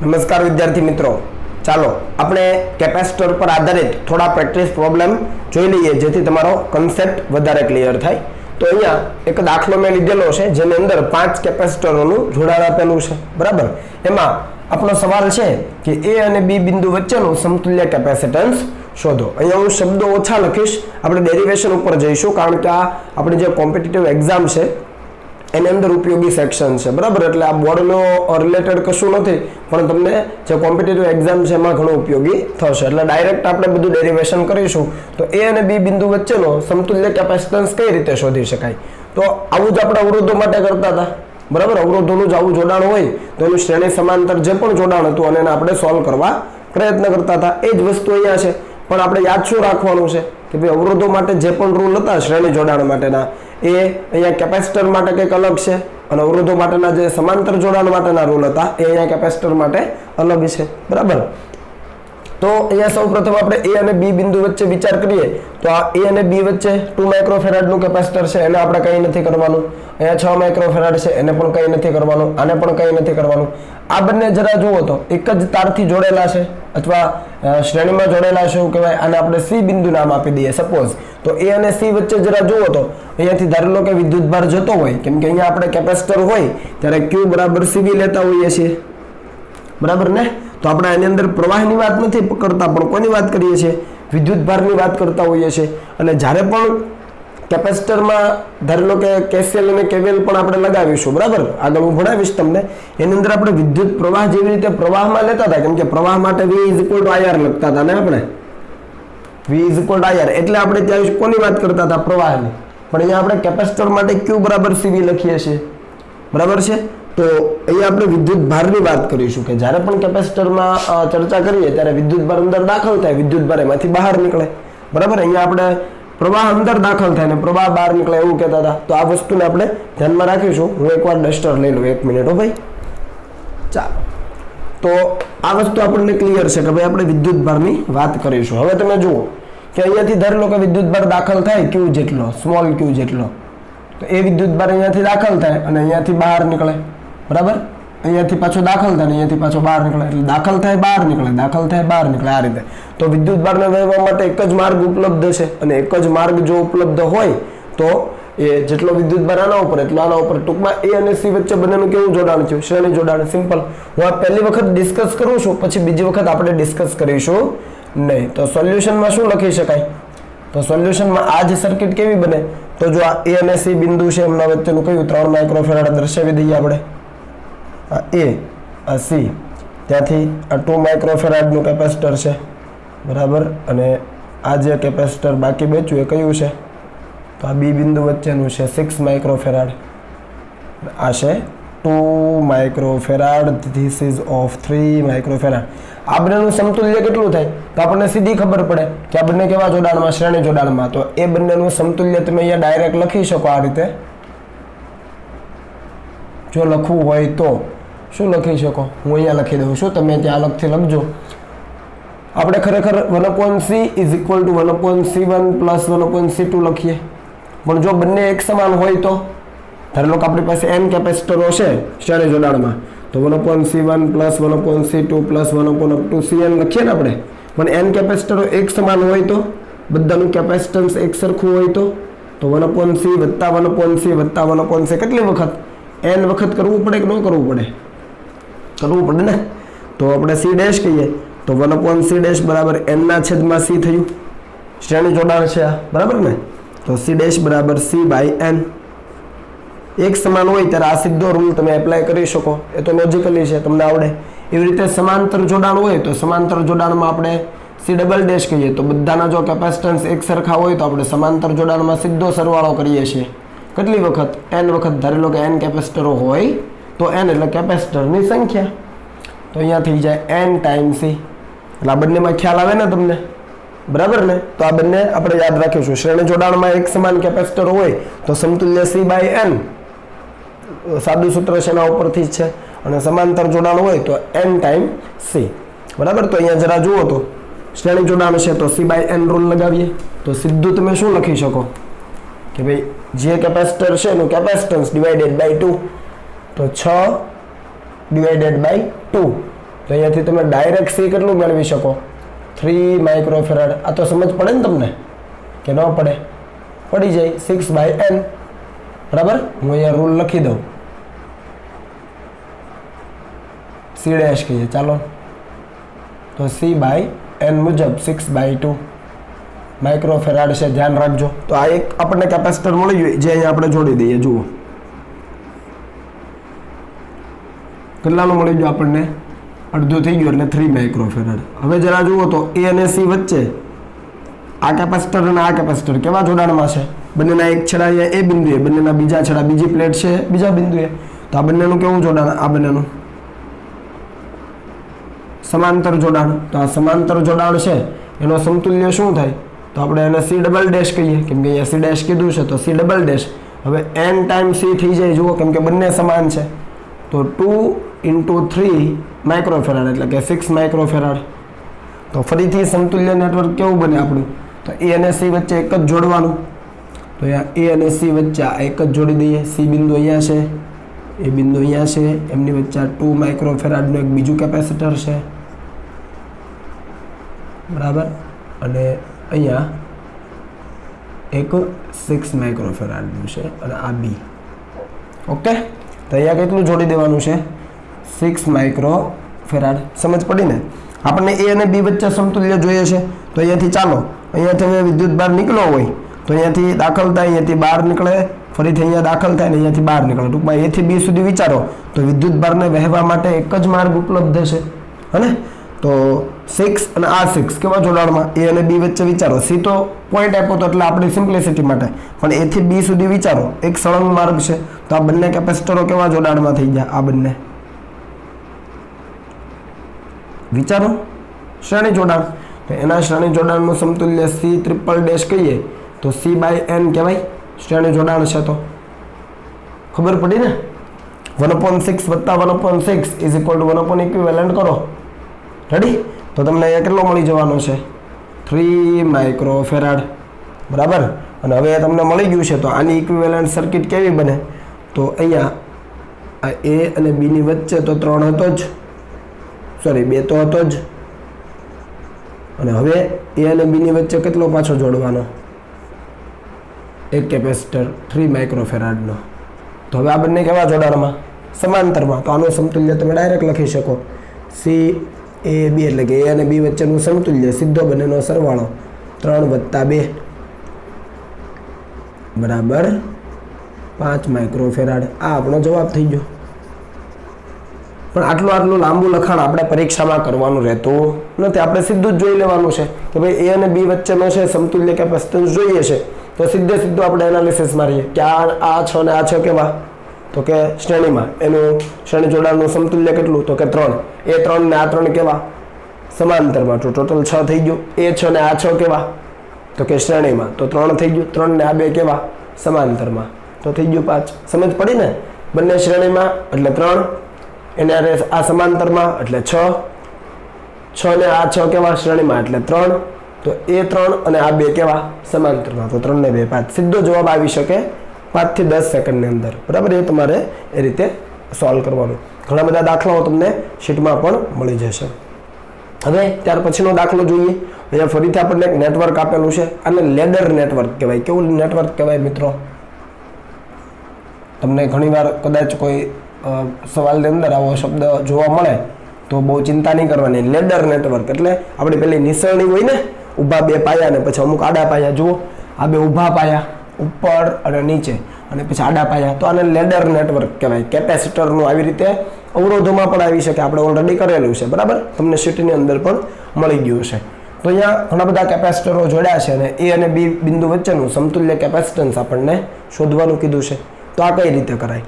नमस्कार विद्यार्थी मित्रों, ચાલો આપણે કેપેસિટર પર આધારિત થોડા પ્રેક્ટિસ પ્રોબ્લેમ જોઈ લઈએ જેથી તમારો કન્સેપ્ટ વધારે ક્લિયર થાય. તો અહીંયા એક દાખલો મેં લીધેલો છે જેની અંદર 5 કેપેસિટરોનું જોડાણ આપેલું છે. બરાબર, એમાં આપણો સવાલ છે કે A અને B બિંદુ વચ્ચેનું સમતુલ્ય કેપેસિટન્સ શોધો. અહીંયા હું શબ્દો ઓછા લખીશ, આપણે ડેરિવેશન ઉપર જઈશું કારણ કે આ આપણી જે કોમ્પિટિટિવ એક્ઝામ છે એની અંદર ઉપયોગી સેક્શન છે. બરાબર, એટલે આ બોર્ડનો રિલેટેડ કશું નથી પણ તમને જે કોમ્પિટિટિવ એક્ઝામ છે એમાં ઘણું ઉપયોગી થશે. એટલે ડાયરેક્ટ આપણે બધું ડેરિવેશન કરીશું. તો A અને B બિંદુ વચ્ચેનો સમતુલ્ય કેપેસિટન્સ કઈ રીતે શોધી શકાય? તો આવું જ આપણે અવરોધો માટે કરતા હતા. બરાબર, અવરોધોનું જ આવું જોડાણ હોય તો એનું શ્રેણી સમાંતર જે પણ જોડાણ હતું અને એને આપણે સોલ્વ કરવા પ્રયત્ન કરતા હતા. એ જ વસ્તુ અહીંયા છે, પણ આપણે યાદ શું રાખવાનું છે કે ભાઈ અવરોધો માટે જે પણ રૂલ હતા શ્રેણી જોડાણ માટેના એ અહીંયા કેપેસિટર માટે કંઈક અલગ છે અને અવરોધો માટેના જે સમાંતર જોડાણ માટેના રૂલ હતા એ અહીંયા કેપેસિટર માટે અલગ છે. બરાબર, તો અહીંયા સૌપ્રથમ આપણે A અને B બિંદુ વચ્ચે વિચાર કરીએ તો આ A અને B વચ્ચે 2 માઇક્રોફેરાડનું કેપેસિટર છે, એને આપણે કંઈ નથી કરવાનું. અહીંયા 6 માઇક્રોફેરાડ છે, એને પણ કંઈ નથી કરવાનું, આને પણ કંઈ નથી કરવાનું. આ બંને જરા જુઓ તો એક જ તારથી જોડેલા છે અથવા શ્રેણીમાં જોડેલા છે એવું કહેવાય. આને આપણે C બિંદુ નામ આપી દઈએ સપોઝ. તો A અને C વચ્ચે જરા જુઓ તો અહીંયાથી ધારી લો કે વિદ્યુતભાર જતો હોય, કેમ કે અહીંયા આપણે કેપેસિટર હોય ત્યારે Q બરાબર CV લેતા હોઈએ છીએ. બરાબર ને? તો આપણે આની અંદર પ્રવાહની વાત નથી કરતા પણ કોની વાત કરીએ છીએ? વિદ્યુતભારની વાત કરતા હોઈએ છીએ. અને જ્યારે પણ કેપેસિટરમાં ધારી લો કે KCL અને KVL પણ આપણે લગાવીશું. બરાબર, આગળ હું ભણાવીશ તમને. એની અંદર આપણે વિદ્યુત પ્રવાહ જેવી રીતે પ્રવાહમાં લેતા હતા, કેમ કે પ્રવાહ માટે V IR લખતા હતા ને આપણે V IR, એટલે આપણે ત્યાં કોની વાત કરતા હતા? પ્રવાહની. પણ અહીંયા આપણે કેપેસિટર માટે Q બરાબર CV લખીએ છીએ. બરાબર છે? તો અહીંયા આપણે વિદ્યુત ભારની વાત કરીશું કે જ્યારે પણ કેપેસિટરમાં ચર્ચા કરીએ ત્યારે વિદ્યુત ભાર અંદર દાખલ થાય, વિદ્યુત ભાર એમાંથી બહાર નીકળે. બરાબર, અહીંયા આપણે પ્રવાહ અંદર દાખલ થાય ને પ્રવાહ બહાર નીકળે એવું કહેતા હતા. તો આ વસ્તુને આપણે ધ્યાનમાં રાખીશું. હું એકવાર ડસ્ટર લઈ લઉં, 1 મિનિટ હો ભાઈ. ચાલો, તો આ વસ્તુ આપણને ક્લિયર છે કે ભાઈ આપણે વિદ્યુત ભારની વાત કરીશું. હવે તમે જુઓ કે અહીંયાથી ધારી લો કે વિદ્યુત ભાર દાખલ થાય Q જેટલો, સ્મોલ Q જેટલો, તો એ વિદ્યુત ભાર અહીંયાથી દાખલ થાય અને અહીંયાથી બહાર નીકળે. બરાબર, અહીંયાથી પાછો દાખલ થાય ને અહીંયાથી પાછો બહાર નીકળે, એટલે દાખલ થાય બહાર નીકળે, દાખલ થાય બહાર નીકળે, આ રીતે. તો વિદ્યુત ભારને વહેવા માટે એક જ માર્ગ ઉપલબ્ધ છે અને એક જ માર્ગ જો ઉપલબ્ધ હોય તો એ જેટલો વિદ્યુત ભાર આના ઉપર એટલો આના ઉપર. ટૂંકમાં A અને C વચ્ચે બંનેનું કેવું જોડાણ થયું? શ્રેણી જોડાણ. સિમ્પલ. હું આ પહેલી વખત ડિસ્કસ કરું છું, પછી બીજી વખત આપણે ડિસ્કસ કરીશું નહીં. તો સોલ્યુશનમાં શું લખી શકાય? તો સોલ્યુશનમાં આ જ સર્કિટ કેવી બને? તો જો આ A અને C બિંદુ છે એમના વચ્ચેનું કયું 3 માઇક્રોફેરાડ દર્શાવી દઈએ આપણે. આ A, આ C, ત્યાંથી આ 2 માઇક્રોફેરાડનું કેપેસિટર છે. બરાબર, અને આ જે કેપેસિટર બાકી બચ્યું એ કયું છે? તો આ B બિંદુ વચ્ચેનું છે 6 માઇક્રોફેરાડ. આ છે 2 microfarad, this ease of 3 microfarad. આ બંનેનું સમતુલ્ય કેટલું થાય? તો આપણને સીધી ખબર પડે કે આ બંને કેવા જોડાણમાં? શ્રેણી જોડાણમાં. તો એ બંનેનું સમતુલ્ય તમે અહીંયા ડાયરેક્ટ લખી શકો આ રીતે. જો લખવું હોય તો શું લખી શકો? હું અહીંયા લખી દઉં છું, તમે ત્યાં અલગથી લખજો. આપણે ખરેખર 1/C = 1/C1 + 1/C2 લખીએ, પણ જો બંને એક સમાન હોય તો ધારો લો કે આપણી પાસે n કેપેસિટરો છે શ્રેણી જોડાણમાં, તો 1/C1 + 1/C2 + 1/Cn લખીએ ને આપણે. પણ n કેપેસિટરો એક સમાન હોય તો, બધાનું કેપેસિટન્સ એક સરખું હોય તો 1/C + 1/C + 1/C કેટલી વખત? n વખત કરવું પડે કે ન કરવું પડે? કરવું પડે ને. તો આપણે C' કહીએ તો 1/C' બરાબર n/C થયું. શ્રેણી જોડાણ છે આ. બરાબર ને? તો C' બરાબર C/n. એક સમાન હોય ત્યારે આ સીધો રૂલ તમે એપ્લાય કરી શકો. એ તો લોજિકલી છે, તમને આવડે. એવી રીતે સમાંતર જોડાણ હોય તો સમાંતર જોડાણમાં આપણે C" કહીએ તો બધાના જો કેપેસિટન્સ એક સરખા હોય તો આપણે સમાંતર જોડાણમાં સીધો સરવાળો કરીએ છીએ. કેટલી વખત? n વખત. ધારી લો કે n કેપેસિટરો હોય તો n એટલે કેપેસિટરની સંખ્યા. તો અહીંયા થઈ જાય n × C. એટલે આ બંનેમાં ખ્યાલ આવે ને તમને? બરાબર ને? તો આ બંને આપણે યાદ રાખીશું. શ્રેણી જોડાણમાં એક સમાન કેપેસિટર હોય તો સમતુલ્ય C/n, સાદું સૂત્ર છે એના ઉપરથી જ છે. અને સમાંતર જોડાણ હોય તો n × C. બરાબર, તો અહીંયા જરા જુઓ તો શ્રેણી જોડાણ છે તો C/n રૂલ લગાવીએ તો સીધું તમે શું લખી શકો? કે ભાઈ જે કેપેસિટર છે એનું કેપેસિટન્સ ડિવાઇડેડ બાય 2, તો 6 ડિવાઇડેડ બાય 2, તો અહીંયાથી તમે ડાયરેક્ટ સી કેટલું મેળવી શકો? 3 માઇક્રોફેરાડ. આ તો સમજ પડે ને તમને કે ન પડે? પડી જાય. 6/n, બરાબર. હું અહીંયા રૂલ લખી દઉં, સી ડેશ કહીએ, ચાલો. તો C/n મુજબ 6/2 માઇક્રોફેરાડ છે, ધ્યાન રાખજો. તો આ એક આપણને કેપેસિટર મળી ગયું, જે અહીંયા આપણે જોડી દઈએ. જુઓ કેટલાનું મળી ગયું આપણને? અડધું થઈ ગયું, એટલે 3 માઇક્રોફેરાડ. હવે જરા જુઓ તો A અને C વચ્ચે આ કેપેસિટર અને આ કેપેસિટર કેવા જોડાણમાં છે? બંનેના એક છેડા અહીંયા એ બિંદુએ, બંનેના બીજા છેડા બીજી પ્લેટ છે બીજા બિંદુએ. તો આ બંનેનું કેવું જોડાણ? આ બંનેનું સમાંતર જોડાણ. તો આ સમાંતર જોડાણ છે એનો સમતુલ્ય શું થાય? તો આપણે એને C ડબલ ડેશ કહીએ, કેમ કે અહીંયા C ડેશ કીધું છે, તો C ડબલ ડેશ. હવે n ટાઈમ C થઈ જાય, જુઓ, કેમ કે બંને સમાન છે. તો 2 × 3 માઇક્રોફેરાડ, એટલે કે 6 માઇક્રોફેરાડ. તો ફરીથી સમતુલ્ય નેટવર્ક કેવું બને આપણું? તો A અને C વચ્ચે એક જ જોડવાનું. તો અહીંયા A અને C વચ્ચે આ એક જ જોડી દઈએ. C બિંદુ અહીંયા છે, એ બિંદુ અહીંયા છે, એમની વચ્ચે 2 માઇક્રોફેરાડનું એક બીજું કેપેસિટર છે, બરાબર. અને અહીંયા એક 6 માઇક્રોફેરાડનું છે, અને આ B. ઓકે, તો અહીંયા કેટલું જોડી દેવાનું છે? 6 માઇક્રોફેરાડ. સમજ પડી ને? આપણને A અને B વચ્ચે સમતુલ્ય જોઈએ છે. તો અહીંયાથી ચાલો, અહીંયાથી હવે વિદ્યુત ભાર નીકળ્યો હોય તો અહીંયાથી દાખલ થાય, અહીંયાથી બહાર નીકળે, ફરીથી અહીંયા દાખલ થાય ને અહીંયાથી બહાર નીકળે. ટૂંકમાં A થી B સુધી વિચારો તો વિદ્યુત ભારને વહેવા માટે એક જ માર્ગ ઉપલબ્ધ છે, હે? તો 6 અને આ 6 કેવા જોડાણમાં? A અને B વચ્ચે વિચારો. C તો પોઈન્ટ આપ્યો તો એટલે આપણી સિમ્પ્લિસિટી માટે, પણ A થી B સુધી વિચારો, એક સળંગ માર્ગ છે. તો આ બંને કેપેસિટરો કેવા જોડાણમાં થઈ ગયા? આ બંને વિચારો, શ્રેણી જોડાણ. તો એના શ્રેણી જોડાણનું સમતુલ્ય C ટ્રિપલ ડેશ કહીએ તો C/n કહેવાય. શ્રેણી જોડાણ છે તો ખબર પડી ને? 1/6 વત્તા 1/6 ઇઝ ઇક્વલ ટુ 1 ઇક્વિવેલન્ટ કરો. રેડી? તો તમને અહીંયા કેટલો મળી જવાનો છે? 3 માઇક્રોફેરાડ, બરાબર. અને હવે તમને મળી ગયું છે, તો આની ઇક્વિવેલન્ટ સર્કિટ કેવી બને? તો અહીંયા આ A અને B ની વચ્ચે તો 3 હતો જ, સોરી 2 તો હતો જ. અને હવે A અને B ની વચ્ચે કેટલો પાછો જોડવાનો? એક કેપેસિટર 3 માઇક્રોફેરાડનો. તો હવે આ બંને કેવા જોડાણમાં? સમાંતરમાં. તો આનું સમતુલ્ય તમે ડાયરેક્ટ લખી શકો, CAB, એટલે કે A અને B વચ્ચેનું સમતુલ્ય સીધો બંનેનો સરવાળો 3 + 2 બરાબર 5 માઇક્રોફેરાડ. આ આપણો જવાબ થઈ ગયો. પણ આટલું લાંબુ લખાણ આપણે પરીક્ષામાં કરવાનું રહેતું નથી. આપણે સીધું જ જોઈ લેવાનું છે કે ભાઈ A અને B વચ્ચેનો છે સમતુલ્ય કેપેસિટન્સ જોઈએ છે, તો સીધું આપણે એનાલિસિસ મારીએ કે આ 6 ને આ 6 કેવા? તો કે શ્રેણીમાં. એનું શ્રેણી જોડાણનું સમતુલ્ય કેટલું? તો કે 3. એ 3 ને આ 3 કેવા? સમાંતરમાં. તો ટોટલ 6 થઈ ગયું. એ 6 ને આ 6 કેવા? તો કે શ્રેણીમાં. તો 3 થઈ ગયું. 3 ને આ 2 કેવા? સમાંતરમાં. તો થઈ ગયું 5. સમજ પડી ને? બંને શ્રેણીમાં એટલે 3, એને આ સમાંતરમાં એટલે 6, 6 ને આ 6 કેવા? શ્રેણીમાં એટલે 3. તો એ 3 અને આ 2 કેવા? સમાંતરમાં. તો 3 ને 2 5. સીધો જવાબ આવી શકે 5 થી 10 સેકન્ડની અંદર, બરાબર. એ તમારે એ રીતે સોલ્વ કરવાનું. ઘણા બધા દાખલાઓ તમને શીટમાં પણ મળી જશે. હવે ત્યાર પછીનો દાખલો જોઈએ. અહીંયા ફરીથી આપણને એક નેટવર્ક આપેલું છે, અને લેડર નેટવર્ક કહેવાય. કેવું નેટવર્ક કહેવાય મિત્રો? તમને ઘણીવાર કદાચ કોઈ સવાલની અંદર આવો શબ્દ જોવા મળે તો બહુ ચિંતા નહીં કરવાની. લેડર નેટવર્ક એટલે આપણી પેલી નિસરણી હોય ને, ઊભા 2 પાયા ને પછી અમુક આડા પાયા. જુઓ, આ 2 ઊભા પાયા ઉપર અને નીચે, અને પછી આડા પાયા. તો આને લેડર નેટવર્ક કહેવાય. કેપેસિટરનું આવી રીતે અવરોધોમાં પણ આવી શકે, આપણે ઓલરેડી કરેલું છે, બરાબર. તમને શીટની અંદર પણ મળી ગયું છે. તો અહીંયા ઘણા બધા કેપેસિટરો જોડ્યા છે, અને A અને B બિંદુ વચ્ચેનું સમતુલ્ય કેપેસિટન્સ આપણને શોધવાનું કીધું છે. તો આ કઈ રીતે કરાય?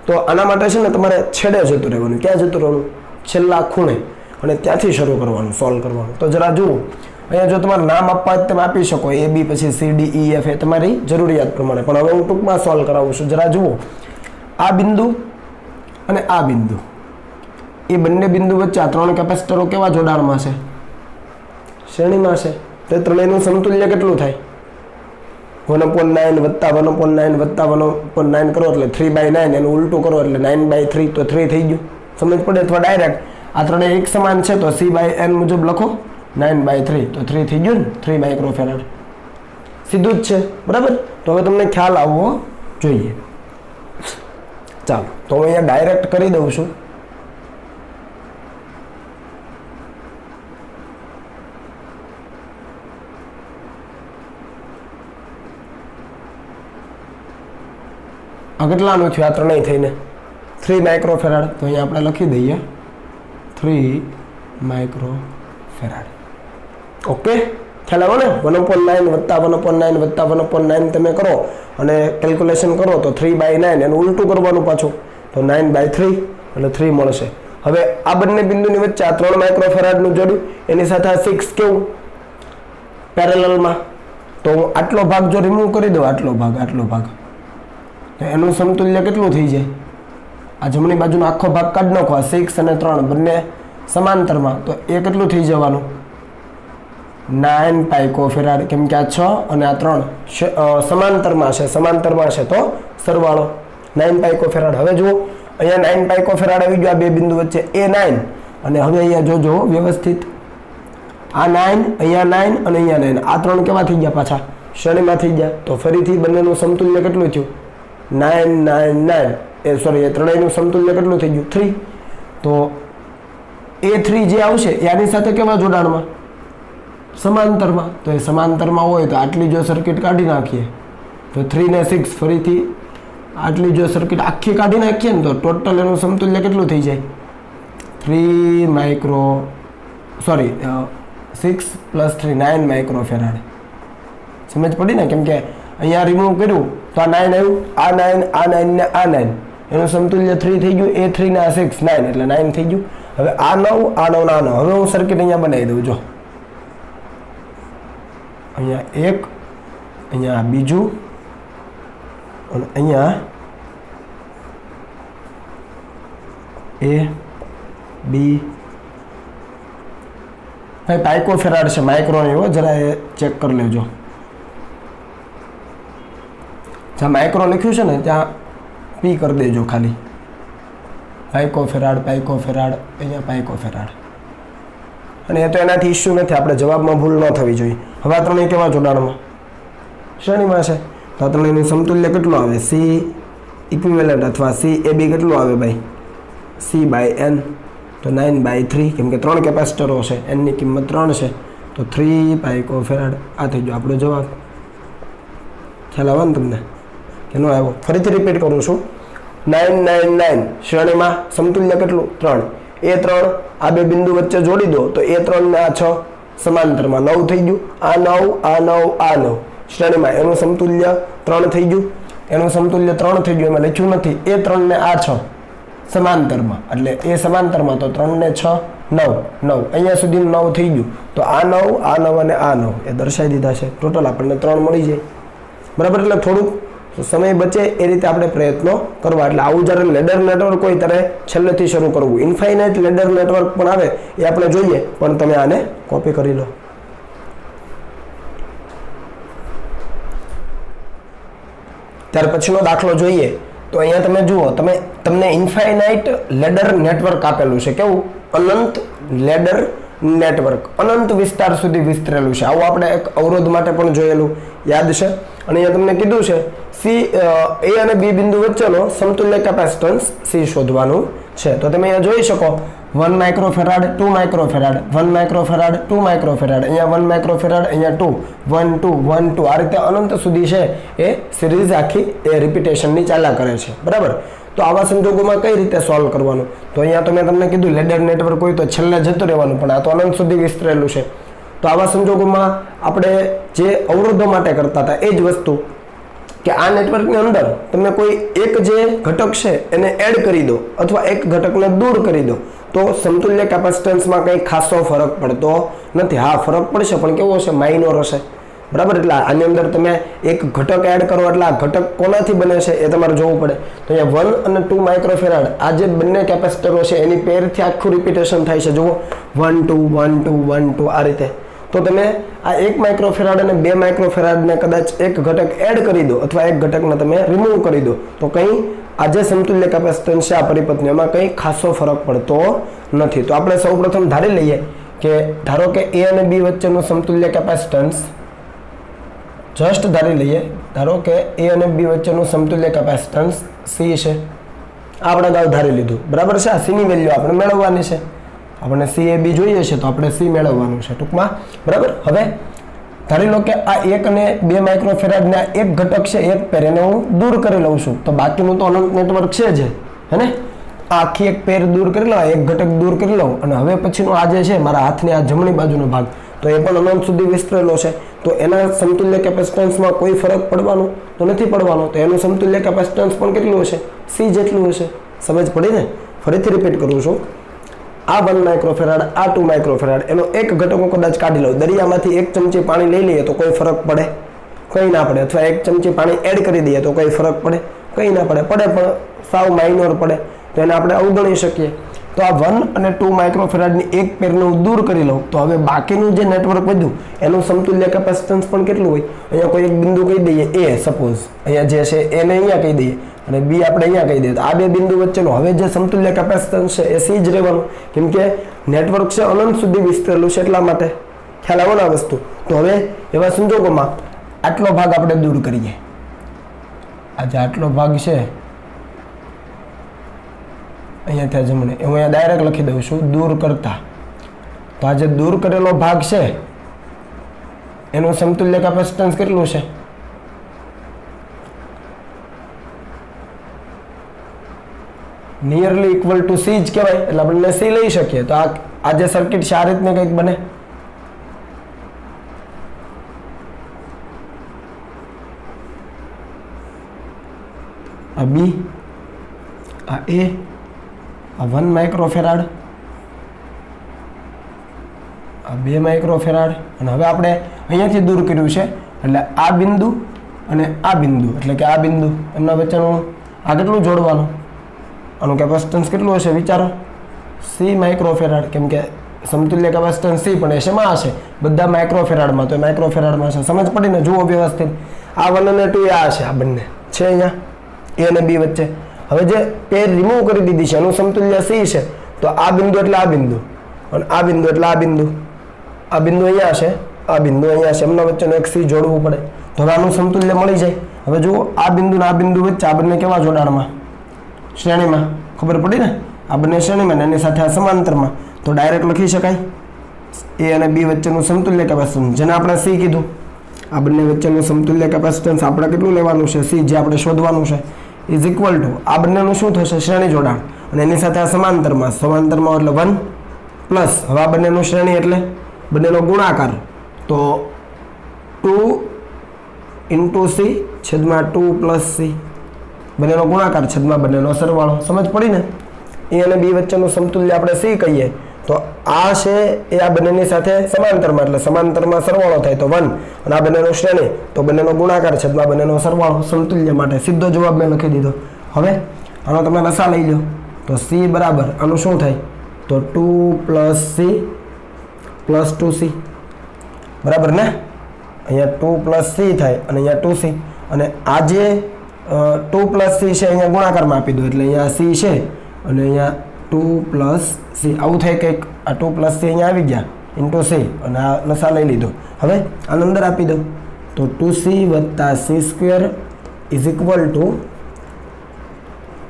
તો આના માટે છે ને તમારે છેડે જતું રહેવાનું. ક્યાં જતું રહેવાનું? છેલ્લા ખૂણે. અને ત્યાંથી શરૂ કરવાનું, સોલ્વ કરવાનું. તો જરા જુઓ, અહીંયા જો તમારે નામ આપવા તમે આપી શકો, A B પછી C D E F, એ તમારી જરૂરિયાત પ્રમાણે. પણ હવે હું ટૂંકમાં સોલ્વ કરાવું છું. જરા જુઓ, આ બિંદુ અને આ બિંદુ, એ બંને બિંદુ વચ્ચે આ 3 કેપેસિટરો કેવા જોડાણમાં છે? શ્રેણીમાં છે. તો ત્રણેયનું સમતુલ્ય કેટલું થાય? 1/9 વત્તા 1/9 વત્તા 1/9 કરો એટલે 3/9, એનું ઉલટું કરો એટલે 9/3, તો 3 થઈ ગયું. સમજ પડે? અથવા ડાયરેક્ટ આ ત્રણેય એક સમાન છે તો C/n મુજબ લખો 9/3, તો 3 થઈ ગયું ને, 3 માઇક્રોફેરાડ. સીધું જ છે, બરાબર. તો હવે તમને ખ્યાલ આવવો જોઈએ. ચાલો, તો હું અહીંયા ડાયરેક્ટ કરી દઉં છું. આ કેટલાનું થયું આ ત્રણેય થઈને? 3 માઇક્રોફેરાડ. તો અહીંયા આપણે લખી દઈએ 3 માઇક્રોફેરાડ. ઓકે, ખ્યાલ આવ્યો ને? 1/9 વત્તા 1/9 વત્તા 1/9 તમે કરો અને કેલ્ક્યુલેશન કરો તો 3/9, એનું ઉલટું કરવાનું પાછું, તો 9/3 એટલે 3 મળશે. હવે આ બંને બિંદુની વચ્ચે આ 3 માઇક્રોફેરાડનું જોડ્યું, એની સાથે આ 6 કેવું પેરેલલમાં, તો હું આટલો ભાગ જો રિમૂવ કરી દઉં, આટલો ભાગ તો એનું સમતુલ્ય કેટલું થઈ જાય? આ જમણી બાજુનો આખો ભાગ કાઢી નાખો, 6 અને 3 બંને સમાંતરમાં, તો એ કેટલું થઈ જવાનું? 9 પાઇકોફેરાડ. કેમ કે આ 6 અને આ 3 સમાંતરમાં છે તો સરવાળો 9 પાઇકોફેરાડ. હવે જુઓ, અહીંયા 9 પાઇકોફેરાડ આવી ગયો આ બે બિંદુ વચ્ચે, એ 9, અને હવે અહીંયા જોજો વ્યવસ્થિત, આ 9, અહીંયા 9 અને અહીંયા 9, આ ત્રણ કેવા થઈ ગયા? પાછા શ્રેણીમાં થઈ ગયા. તો ફરીથી બંનેનું સમતુલ્ય કેટલું થયું? 9 9 9, એ ત્રણેયનું સમતુલ્ય કેટલું થઈ ગયું? 3. તો A3 જે આવશે એની સાથે કેવા જોડાણમાં? સમાંતરમાં. તો એ સમાંતરમાં હોય તો આટલી જો સર્કિટ કાઢી નાખીએ તો 3 ને 6, ફરીથી આટલી જો સર્કિટ આખી કાઢી નાખીએ ને તો ટોટલ એનું સમતુલ્ય કેટલું થઈ જાય? 6 + 3 9 માઇક્રોફેરાડ. સમજ પડી ને? કેમ કે અહીંયા રિમૂવ કર્યું તો આ 9 આવ્યું, આ 9, આ 9 ને આ 9, એનું સમતુલ્ય 3 થઈ ગયું. A3 ને આ 6, 9 એટલે 9 થઈ ગયું. હવે આ 9, આ 9 ને આ 9, હવે હું સર્કિટ અહીંયા બનાવી દઉં. જો અહીંયા એક, અહીંયા બીજું, અને અહીંયા A B. ભાઈ પાઇકોફેરાડ છે, માઇક્રો નહીં હો, જરા એ ચેક કરી લેજો. જ્યાં માઇક્રો લખ્યું છે ને ત્યાં P કરી દેજો ખાલી. પાઇકોફેરાડ, અહીંયા પાઇકોફેરાડ. અને એ તો એનાથી ઇસ્યુ નથી, આપણે જવાબમાં ભૂલ ન થવી જોઈએ. હવે આ ત્રણેય કેવા જોડાણમાં? શ્રેણીમાં છે. તો આ ત્રણેયનું સમતુલ્ય કેટલું આવે? C ઇક્વિવેલન્ટ અથવા CAB કેટલું આવે ભાઈ? C/n. તો 9/3, કેમ કે 3 કેપેસિટરો છે, n ની કિંમત 3 છે, તો 3 પાઇકોફેરાડ. આ થઈ ગયો આપણો જવાબ. ખ્યાલ આવે ને તમને કે ન આવ્યો? ફરીથી રિપીટ કરું છું. 9 9 9 શ્રેણીમાં, સમતુલ્ય કેટલું? 3. A3 આ બે બિંદુ વચ્ચે જોડી દો તો A3 ને આ 6 સમાંતરમાં 9 થઈ ગયું. આ 9, આ 9, આ 9 શ્રેણીમાં, એનું સમતુલ્ય 3 થઈ ગયું. એનું સમતુલ્ય 3 થઈ ગયું, એમાં લખ્યું નથી. A3 ને આ 6 સમાંતરમાં, એટલે એ સમાંતરમાં, તો 3 ને 6 9 9, અહીંયા સુધી 9 થઈ ગયું. તો આ 9, આ 9 અને આ 9 એ દર્શાવી દીધા છે. ટોટલ આપણને 3 મળી જાય. બરાબર. એટલે થોડુંક સમય બચે એ રીતે આપણે પ્રયત્નો કરવા. એટલે આવું જ્યારે લેડર નેટવર્ક હોય ત્યારે છેલ્લેથી શરૂ કરવું. ઇન્ફાઇનાઇટ લેડર નેટવર્ક પણ આવે એ આપણે જોઈએ, પણ તમે આને કોપી કરી લો. ત્યાર પછીનો દાખલો જોઈએ. તો અહીંયા તમે જુઓ, તમને ઇન્ફાઇનાઇટ લેડર નેટવર્ક આપેલું છે. કેવું? અનંત લેડર નેટવર્ક, અનંત વિસ્તાર સુધી વિસ્તરેલું છે. આવું આપણે એક અવરોધ માટે પણ જોયેલું યાદ છે. અને અહીંયા તમને કીધું છે A અને B બિંદુ વચ્ચેનો સમતુલ્ય કેપેસિટન્સ C શોધવાનું છે. તો તમે અહીંયા જોઈ શકો 1 માઇક્રોફેરાડ, 2 માઇક્રોફેરાડ, 1 માઇક્રોફેરાડ, 2 માઇક્રોફેરાડ, અહીંયા 1 માઇક્રોફેરાડ, અહીંયા 2, 1 2 1 2, આ રીતે અનંત સુધી છે એ સિરીઝ આખી એ રિપીટેશનની ચાલ્યા કરે છે. બરાબર. તો આવા સંજોગોમાં કઈ રીતે સોલ્વ કરવાનું? તો અહીંયા તો મેં તમને કીધું લેડર નેટવર્ક હોય તો છેલ્લે જતું રહેવાનું, પણ આ તો અનંત સુધી વિસ્તરેલું છે. તો આવા સંજોગોમાં આપણે જે અવરોધો માટે કરતા હતા એ જ વસ્તુ, કે આ નેટવર્કની અંદર તમે કોઈ એક જે ઘટક છે એને એડ કરી દો અથવા એક ઘટકને દૂર કરી દો તો સમતુલ્ય કેપેસિટન્સમાં કંઈ ખાસો ફરક પડતો નથી. હા, ફરક પડશે, પણ કેવો હશે? માઇનોર હશે. બરાબર. એટલે આની અંદર તમે એક ઘટક એડ કરો એટલે આ ઘટક કોનાથી બને છે એ તમારે જોવું પડે. તો અહીંયા 1 અને 2 માઇક્રોફેરાડ આ જે બંને કેપેસિટરો છે એની પેરથી આખું રિપીટેશન થાય છે. જુઓ 1 2 1 2 1 2 આ રીતે. તો તમે આ 1 માઇક્રોફેરાડ અને 2 માઇક્રોફેરાડને કદાચ એક ઘટક એડ કરી દો અથવા એક ઘટકને તમે રિમૂવ કરી દો તો કંઈ આ જે સમતુલ્ય કેપેસિટન્સ છે આ પરિપથની એમાં કંઈ ખાસો ફરક પડતો નથી. તો આપણે સૌપ્રથમ ધારી લઈએ કે ધારો કે A અને B વચ્ચેનું સમતુલ્ય કેપેસિટન્સ જસ્ટ ધારી લઈએ, ધારો કે A અને B વચ્ચેનું સમતુલ્ય કેપેસિટન્સ C છે. આપણે અગાઉ ધારી લીધું, બરાબર છે. આ C ની વેલ્યુ આપણે મેળવવાની છે. આપણે C A B જોઈએ છે તો આપણે C મેળવવાનું છે ટૂંકમાં, બરાબર. હવે ધારી લો કે આ 1 અને 2 માઇક્રોફેરાડના એક ઘટક છે, એક પેર, એને હું દૂર કરી લઉં છું તો બાકીનું તો અનંત નેટવર્ક છે જ, હે ને. આખી એક પેર દૂર કરી લઉં, એક ઘટક દૂર કરી લઉં અને હવે પછીનો આ જે છે મારા હાથની આ જમણી બાજુનો ભાગ તો એ પણ અનંત સુધી વિસ્તરેલો છે. તો એના સમતુલ્ય કેપેસિટન્સમાં કોઈ ફરક પડવાનો તો નથી પડવાનો. તો એનું સમતુલ્ય કેપેસિટન્સ પણ કેટલું હશે? C જેટલું હશે. સમજ પડી ને? ફરીથી રિપીટ કરું છું. આ 1 માઇક્રોફેરાડ, આ 2 માઇક્રોફેરાડ, એનો એક ઘટક હું કદાચ કાઢી લઉં, દરિયામાંથી 1 ચમચી પાણી લઈ લઈએ તો કોઈ ફરક પડે? કંઈ ના પડે. અથવા 1 ચમચી પાણી એડ કરી દઈએ તો કોઈ ફરક પડે? કંઈ ના પડે. પડે પણ સાવ માઇનોર પડે, તો એને આપણે અવગણી શકીએ. તો આ 1 અને 2 માઇક્રોફેરાડની એક પેરને હું દૂર કરી લઉં તો હવે બાકીનું જે નેટવર્ક વધ્યું એનું સમતુલ્ય કેપેસિટન્સ પણ કેટલું હોય? અહીંયા કોઈ એક બિંદુ કહી દઈએ A, સપોઝ અહીંયા જે છે એને અહીંયા કહી દઈએ અને B આપણે અહીંયા કહી દઈએ. તો આ બે બિંદુ વચ્ચેનો હવે જે સમતુલ્ય કેપેસિટન્સ છે એ C જ રહેવાનું, કેમ કે નેટવર્ક છે અનંત સુધી વિસ્તરેલું છે એટલા માટે. ખ્યાલ આવો ને આ વસ્તુ. તો હવે એવા સંજોગોમાં આટલો ભાગ આપણે દૂર કરીએ. આ જે આટલો ભાગ છે અહીંયાથી જમણે, હું અહીંયા ડાયરેક્ટ લખી દઉં છું દૂર કરતા. તો આ જે દૂર કરેલો ભાગ છે એનું સમતુલ્ય કેપેસિટન્સ કેટલું છે? નિયરલી ઇક્વલ ટુ C જ કહેવાય, એટલે આપણે C લઈ શકીએ. તો આ જે સર્કિટ છે આ રીતને કંઈક બને. આ B, આ A, આ 1 માઇક્રોફેરાડ, આ 2 માઇક્રોફેરાડ અને હવે આપણે અહીંયાથી દૂર કર્યું છે એટલે આ બિંદુ અને આ બિંદુ, એટલે કે આ બિંદુ એમના વચ્ચેનું આ કેટલું જોડવાનું? આનું કેપેસિટન્સ કેટલું હશે વિચારો? C માઇક્રોફેરાડ, કેમ કે સમતુલ્ય કેપેસિટન્સ C પણ એ શેમાં હશે? બધા માઇક્રોફેરાડમાં. તો માઇક્રોફેરાડમાં છે. સમજ પડીને? જુઓ વ્યવસ્થિત. આ 1 અને 2 આ છે, આ બંને છે અહીંયા A અને B વચ્ચે. હવે જે પેર રિમૂવ કરી દીધી છે એનું સમતુલ્ય C છે. તો આ બિંદુ એટલે આ બિંદુ અને આ બિંદુ એટલે આ બિંદુ. આ બિંદુ અહીંયા છે, આ બિંદુ અહીંયા છે, એમના વચ્ચેનું એક C જોડવું પડે તો હવે આનું સમતુલ્ય મળી જાય. હવે જુઓ આ બિંદુ ને આ બિંદુ વચ્ચે આ બંને કેવા જોડાણમાં? શ્રેણીમાં. ખબર પડી ને? આ બંને શ્રેણીમાં ને એની સાથે આ સમાંતરમાં. તો ડાયરેક્ટ લખી શકાય A અને B વચ્ચેનું સમતુલ્ય કેપેસિટન્સ, જેને આપણે C કીધું. આ બંને વચ્ચેનું સમતુલ્ય કેપેસિટન્સ આપણે કેટલું લેવાનું છે? C, જે આપણે શોધવાનું છે, ઇઝ ઇક્વલ ટુ આ બંનેનું શું થશે? શ્રેણી જોડાણ. અને એની સાથે આ સમાંતરમાં, સમાંતરમાં એટલે 1 પ્લસ હવે આ બંનેનું શ્રેણી એટલે બંનેનો ગુણાકાર. તો 2 ઇન્ટુ C છેદમાં 2 પ્લસ C, બંનેનો ગુણાકાર છેદમાં બંનેનો સરવાળો. સમજ પડી ને? A અને B વચ્ચેનું સમતુલ્ય આપણે C કહીએ તો આ છે એ આ બંનેની સાથે સમાંતરમાં, એટલે સમાંતરમાં સરવાળો થાય તો 1 અને આ બંનેનો શ્રેણી તો બંનેનો ગુણાકાર છેદમાં બંનેનો સરવાળો. સમતુલ્ય માટે સીધો જવાબ મેં લખી દીધો. હવે આનો તમે લસા લઈ લો તો C બરાબર આનું શું થાય? તો 2 પ્લસ C પ્લસ 2C, બરાબર ને? અહીંયા 2 પ્લસ C થાય અને અહીંયા 2C. અને આ જે 2 પ્લસ C છે અહીંયા ગુણાકારમાં આપી દો એટલે અહીંયા C છે અને અહીંયા 2 પ્લસ C આવું થાય કંઈક. આ 2 પ્લસ C અહીંયા આવી ગયા ઇન્ટુ C અને આ લસા લઈ લીધો. હવે આની અંદર આપી દો તો 2C વત્તા C square is equal to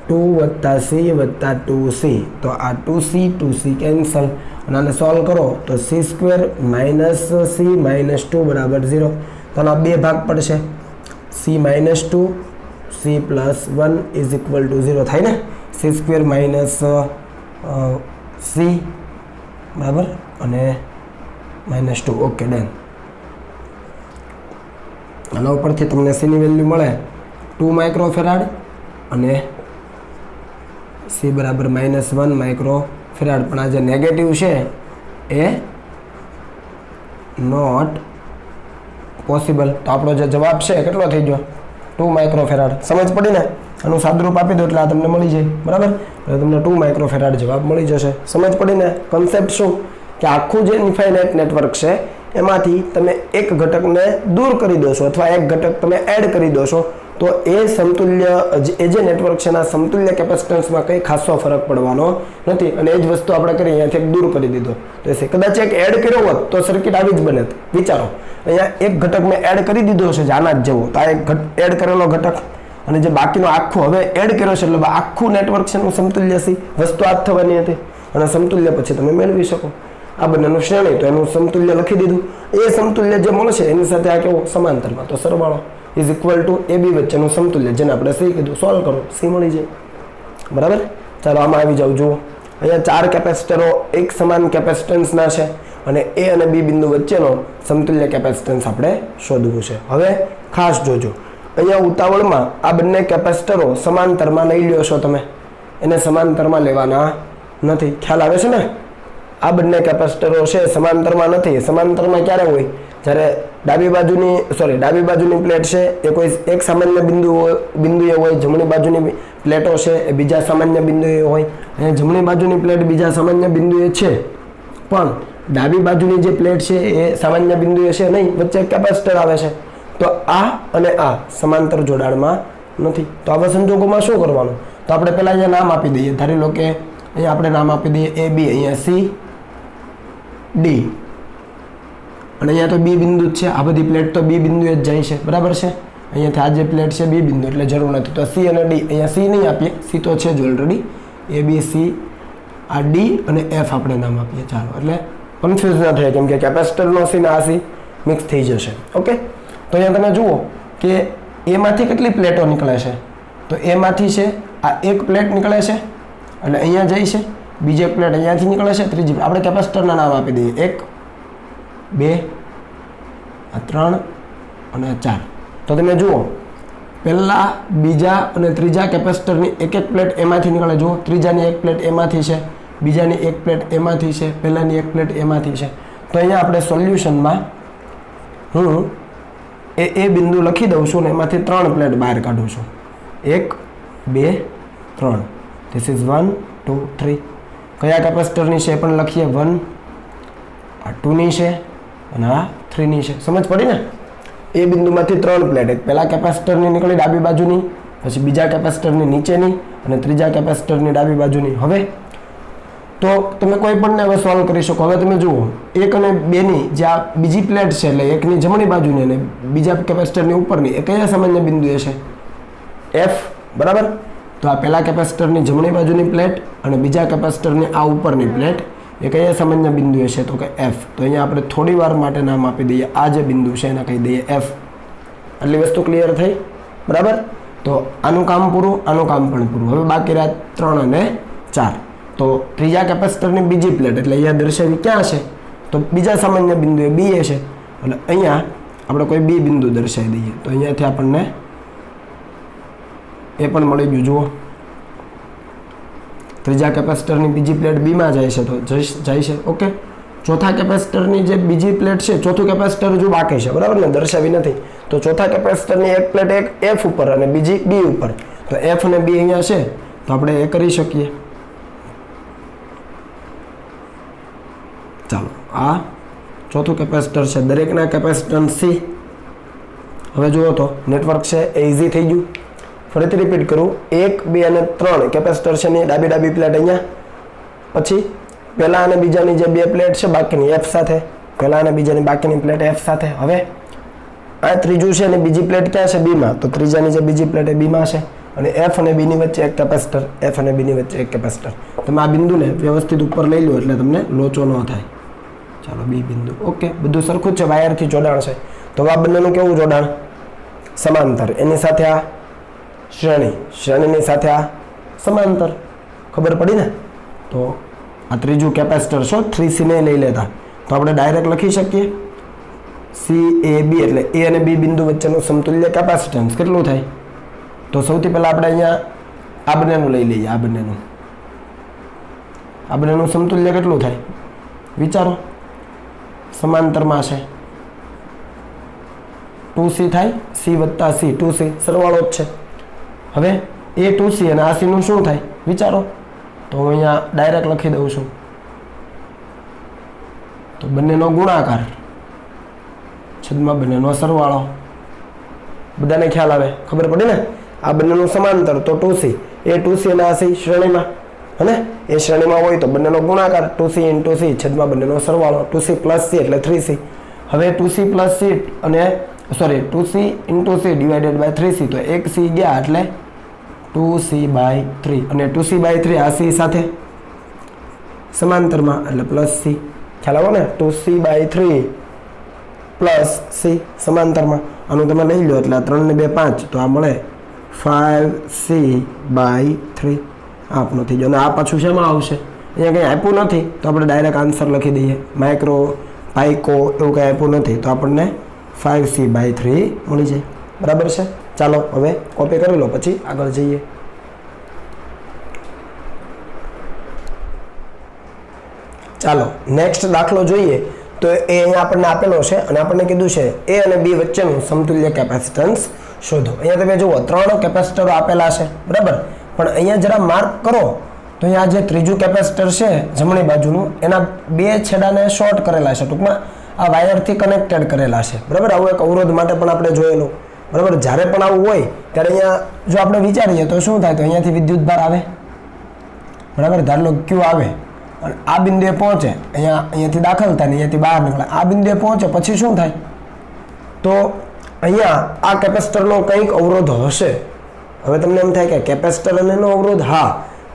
2 વત્તા C વત્તા 2C. તો આ 2C કેન્સલ અને આને સોલ્વ કરો તો C square minus C minus 2 બરાબર 0. તો આના બે ભાગ પડશે. C minus 2 C plus 1 is equal to 0 થાય ને? C સ્ક્વેર માઇનસ C બરાબર અને માઇનસ 2. Okay, done. આના ઉપરથી તમને C ની વેલ્યુ મળે 2 માઇક્રોફેરાડ અને C બરાબર -1 માઇક્રોફેરાડ. પણ આ જે નેગેટિવ છે એ નોટ પોસિબલ. તો આપણો જે જવાબ છે કેટલો થઈ ગયો? 2 માઇક્રોફેરાડ. સમજ પડી ને? આનું સાદુરૂપ આપી દો એટલે આ તમને મળી જાય, બરાબર? એટલે તમને 2 માઇક્રોફેરાડ જવાબ મળી જશે. સમજ પડી ને? કન્સેપ્ટ શું કે આખું જે ઇન્ફાઇનાઇટ નેટવર્ક છે એમાંથી તમે એક ઘટકને દૂર કરી દો છો અથવા એક ઘટક તમે એડ કરી દો છો તો એ સમતુલ્ય એ જે નેટવર્ક છે એના સમતુલ્ય કેપેસિટન્સમાં કંઈ ખાસો ફરક પડવાનો નથી. અને એ જ વસ્તુ આપણે કરી અહીંયાથી એક દૂર કરી દીધો તો કદાચ એક એડ કર્યો હોત તો સર્કિટ આવી જ બને. વિચારો અહીંયા એક ઘટક મેં એડ કરી દીધો છે આના જ જેવો, તો આ એક એડ કરેલો ઘટક અને જે બાકીનો આખું હવે એડ કર્યો છે એટલે આખું નેટવર્ક છે એનું સમતુલ્ય સી વસ્તુ આ જ થવાની હતી અને સમતુલ્ય પછી તમે મેળવી શકો. આ બંનેનું શ્રેણી તો એનું સમતુલ્ય લખી દીધું. એ સમતુલ્ય જે મળશે એની સાથે આ કેવો સમાંતરમાં, તો સરવાળો ઇઝ ઇક્વલ ટુ એ બી વચ્ચેનું સમતુલ્ય જેને આપણે સી કીધું, સોલ્વ કરો સી મળી જાય. બરાબર, ચાલો આમાં આવી જાવ. જુઓ અહીંયા 4 કેપેસિટરો એક સમાન કેપેસિટન્સના છે અને એ અને બી બિંદુ વચ્ચેનો સમતુલ્ય કેપેસિટન્સ આપણે શોધવું છે. હવે ખાસ જોજો, અહીંયા ઉતાવળમાં આ બંને કેપેસિટરો સમાંતરમાં લઈ લ્યો છો તમે, એને સમાંતરમાં લેવાના નથી. ખ્યાલ આવે છે ને? આ બંને કેપેસિટરો છે સમાંતરમાં નથી. સમાંતરમાં ક્યારે હોય? જ્યારે ડાબી બાજુની પ્લેટ છે એ કોઈ એક સામાન્ય બિંદુએ હોય, જમણી બાજુની પ્લેટો છે એ બીજા સામાન્ય બિંદુએ હોય, અને જમણી બાજુની પ્લેટ બીજા સામાન્ય બિંદુએ છે પણ ડાબી બાજુની જે પ્લેટ છે એ સામાન્ય બિંદુએ છે નહીં, વચ્ચે એક કેપેસિટર આવે છે, તો આ અને આ સમાંતર જોડાણમાં નથી. તો આવા સંજોગોમાં શું કરવાનું? તો આપણે પહેલા અહીંયા નામ આપી દઈએ. ધારી લો કે અહીંયા આપણે નામ આપી દઈએ એ બી, અહીંયા સી ડી, અને અહીંયા તો બી બિંદુ જ છે. આ બધી પ્લેટ તો બી બિંદુએ જ જાય છે. બરાબર છે? અહીંયાથી આ જે પ્લેટ છે બી બિંદુ એટલે જરૂર નથી. તો સી અને ડી, અહીંયા સી નહીં આપીએ, સી તો છે જ ઓલરેડી. એ બી સી, આ ડી અને એફ આપણે નામ આપીએ. ચાલો, એટલે કન્ફ્યુઝ ના થાય કેમ કે કેપેસિટરનો સી ને આ સી મિક્સ થઈ જશે. ઓકે, તો અહીંયા તમે જુઓ કે એમાંથી કેટલી પ્લેટો નીકળે છે? તો એમાંથી છે આ એક પ્લેટ નીકળે છે એટલે અહીંયા જાય છે, બીજી એક પ્લેટ અહીંયાથી નીકળે છે, ત્રીજી આપણે કેપેસિટરના નામ આપી દઈએ 1 2 3 અને 4. તો તમે જુઓ પહેલા બીજા અને ત્રીજા કેપેસિટરની એક એક પ્લેટ એમાંથી નીકળે. જુઓ ત્રીજાની એક પ્લેટ એમાંથી છે, બીજાની એક પ્લેટ એમાંથી છે, પહેલાની એક પ્લેટ એમાંથી છે. તો અહીંયા આપણે સોલ્યુશનમાં હું એ બિંદુ લખી દઉં છું ને એમાંથી 3 પ્લેટ બહાર કાઢું છું. 1 2 3. This is 1 2 3. કયા કેપેસિટરની છે એ પણ લખીએ. 1, આ 2ની છે અને આ 3ની છે. સમજ પડી ને? એ બિંદુમાંથી 3 પ્લેટ, એક પહેલા કેપેસિટરની નીકળી ડાબી બાજુની, પછી બીજા કેપેસિટરની નીચેની અને ત્રીજા કેપેસિટરની ડાબી બાજુની. હવે તો તમે કોઈ પણને હવે સોલ્વ કરી શકો. હવે તમે જુઓ 1 અને 2ની જે આ બીજી પ્લેટ છે એટલે એકની જમણી બાજુની અને બીજા કેપેસિટરની ઉપરની, એ કયા સામાન્ય બિંદુએ છે? એફ. બરાબર, તો આ પહેલા કેપેસિટરની જમણી બાજુની પ્લેટ અને બીજા કેપેસિટરની આ ઉપરની પ્લેટ એ કયા સામાન્ય બિંદુએ છે? તો કે એફ. તો અહીંયા આપણે થોડી વાર માટે નામ આપી દઈએ, આ જે બિંદુ છે એને કહી દઈએ એફ. આટલી વસ્તુ ક્લિયર થઈ? બરાબર, તો આનું કામ પૂરું, આનું કામ પણ પૂરું. હવે બાકી રહ્યા 3 અને 4. તો ત્રીજા કેપેસિટરની બીજી પ્લેટ એટલે અહીંયા દર્શાવી ક્યાં છે? તો બીજા સામાન્ય બિંદુએ બી એ છે એટલે અહીંયા આપણે કોઈ બી બિંદુ દર્શાવી દઈએ. તો અહીંયાથી આપણને એ પણ મળી ગયું. જુઓ ત્રીજા કેપેસિટરની બીજી પ્લેટ બીમાં જાય છે તો જાય છે. ઓકે, ચોથા કેપેસિટરની જે બીજી પ્લેટ છે, ચોથું કેપેસિટર હજુ બાકી છે. બરાબર ને? દર્શાવી નથી. તો ચોથા કેપેસિટરની એક પ્લેટ એક એફ ઉપર અને બીજી બી ઉપર. તો એફ અને બી અહીંયા છે તો આપણે એ કરી શકીએ. ચાલો, આ ચોથું કેપેસિટર છે, દરેકના કેપેસિટન્સ સી. હવે જુઓ તો નેટવર્ક છે એ ઇઝી થઈ ગયું. ફરીથી રિપીટ કરું, 1 2 અને 3 કેપેસિટર છે ની ડાબી પ્લેટ અહીંયા, પછી પહેલા અને બીજાની જે બે પ્લેટ છે બાકીની એફ સાથે, પહેલા અને બીજાની બાકીની પ્લેટ એફ સાથે. હવે આ ત્રીજું છે અને બીજી પ્લેટ ક્યાં છે? બીમાં. તો ત્રીજાની જે બીજી પ્લેટ એ બીમાં છે અને એફ અને બીની વચ્ચે એક કેપેસિટર, એફ અને બીની વચ્ચે એક કેપેસિટર. તમે આ બિંદુને વ્યવસ્થિત ઉપર લઈ લો એટલે તમને લોચો ન થાય. ચાલો, બી બિંદુ. ઓકે, બધું સરખું જ છે, વાયરથી જોડાણ છે. તો આ બંનેનું કેવું જોડાણ? સમાંતર. એની સાથે આ શ્રેણીની સાથે આ સમાંતર. ખબર પડી ને? તો આ ત્રીજું કેપેસિટર છો 3C ને લઈ લેતા તો આપણે ડાયરેક્ટ લખી શકીએ CAB એટલે A અને B બિંદુ વચ્ચેનું સમતુલ્ય કેપેસિટન્સ કેટલું થાય? તો સૌથી પહેલા આપણે અહીંયા આ બંનેનું લઈ લઈએ. આ બંનેનું સમતુલ્ય કેટલું થાય? વિચારો. સમાંતરમાં છે 2C થાય, C વત્તા C, 2C સરવાળો જ છે. હવે એ 2C અને આ C નું શું થાય વિચારો. તો હું અહીંયા ડાયરેક્ટ લખી દઉં છું. તો બંનેનો ગુણાકાર છેદમાં બંનેનો સરવાળો. બધાને ખ્યાલ આવે, ખબર પડી ને? આ બંનેનું સમાંતર તો 2c, એ 2c અને આ c શ્રેણીમાં, હે, એ શ્રેણીમાં હોય તો બંનેનો ગુણાકાર 2c × c છેદમાં બંનેનો સરવાળો. 2c + c એટલે 3c. હવે 2c + c અને 2c × c divided by 3c, તો એક c ગયા એટલે 2c/3 અને 2c/3 આ c સાથે સમાંતરમાં એટલે +c. ખ્યાલ આવો ને? 2c/3 + c સમાંતરમાં. આનું તમે લઈ લો એટલે 3 ને 2 5, તો આ મળે 5c/3. આપણું થઈ ગયો. અને આ પાછું શેમાં આવશે? અહીંયા કંઈ આપ્યું નથી તો આપણે ડાયરેક્ટ આન્સર લખી દઈએ. માઇક્રો, પાઇકો એવું કંઈ આપ્યું નથી તો આપણને 5c/3 મળી જાય. બરાબર છે? ચાલો હવે કોપી કરી લો, પછી આગળ જઈએ. ચાલો નેક્સ્ટ દાખલો જોઈએ. તો એ અહીંયા આપણને આપેલો છે અને આપણને કીધું છે એ અને બી વચ્ચેનું સમતુલ્ય કેપેસિટન્સ શોધો. અહીંયા તમે જુઓ 3 કેપેસિટરો આપેલા છે, બરાબર? પણ અહીંયા જરા માર્ક કરો તો અહીંયા જે ત્રીજું કેપેસિટર છે જમણી બાજુનું, એના 2 છેડાને શોર્ટ કરેલા છે. ટૂંકમાં આ વાયરથી કનેક્ટેડ કરેલા છે, બરાબર? આવું એક અવરોધ માટે પણ આપણે જોયેલું, બરાબર? જ્યારે પણ આવું હોય ત્યારે અહીંયા જો આપણે વિચારીએ તો શું થાય? તો અહીંયાથી વિદ્યુતભાર આવે, બરાબર? ધારો લો Q આવે અને આ બિંદુએ પહોંચે, અહીંયાથી દાખલ થાય ને અહીંયાથી બહાર નીકળે. આ બિંદુએ પહોંચે પછી શું થાય? તો અહીંયા આ કેપેસિટરનો કંઈક અવરોધ હશે. હવે તમને એમ થાય કે કેપેસિટર અને એનો અવરોધ, હા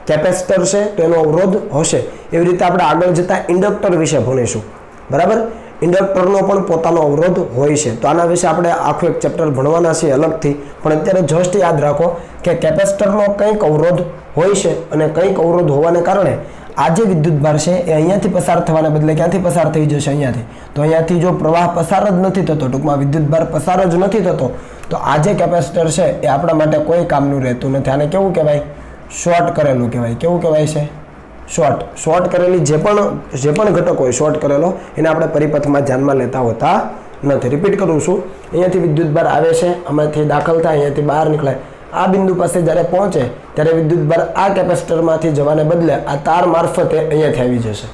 કેપેસિટર છે તો એનો અવરોધ હશે. એવી રીતે આપણે આગળ જતા ઇન્ડક્ટર વિશે ભણીશું, બરાબર? ઇન્ડક્ટરનો પણ પોતાનો અવરોધ હોય છે. તો આના વિશે આપણે આખું એક ચેપ્ટર ભણવાના છીએ અલગથી, પણ અત્યારે જસ્ટ યાદ રાખો કે કેપેસિટરનો કંઈક અવરોધ હોય છે અને કંઈક અવરોધ હોવાને કારણે આ જે વિદ્યુતભાર છે એ અહીંયાથી પસાર થવાને બદલે ક્યાંથી પસાર થઈ જશે? અહીંયાથી. તો અહીંયાથી જો પ્રવાહ પસાર જ નથી થતો, ટૂંકમાં વિદ્યુતભાર પસાર જ નથી થતો, તો આ જે કેપેસિટર છે એ આપણા માટે કોઈ કામનું રહેતું નથી. આને કેવું કહેવાય? શોર્ટ કરેલું કહેવાય. કેવું કહેવાય છે? શોર્ટ કરેલી જે પણ ઘટક હોય શોર્ટ કરેલો, એને આપણે પરિપથમાં ધ્યાનમાં લેતા હોતા નથી. રિપીટ કરું છું, અહીંયાથી વિદ્યુતભાર આવે છે, આમાંથી દાખલ થાય, અહીંયાથી બહાર નીકળે. આ બિંદુ પાસે જ્યારે પહોંચે ત્યારે વિદ્યુતભાર આ કેપેસિટરમાંથી જવાને બદલે આ તાર મારફતે અહીંયાથી આવી જશે.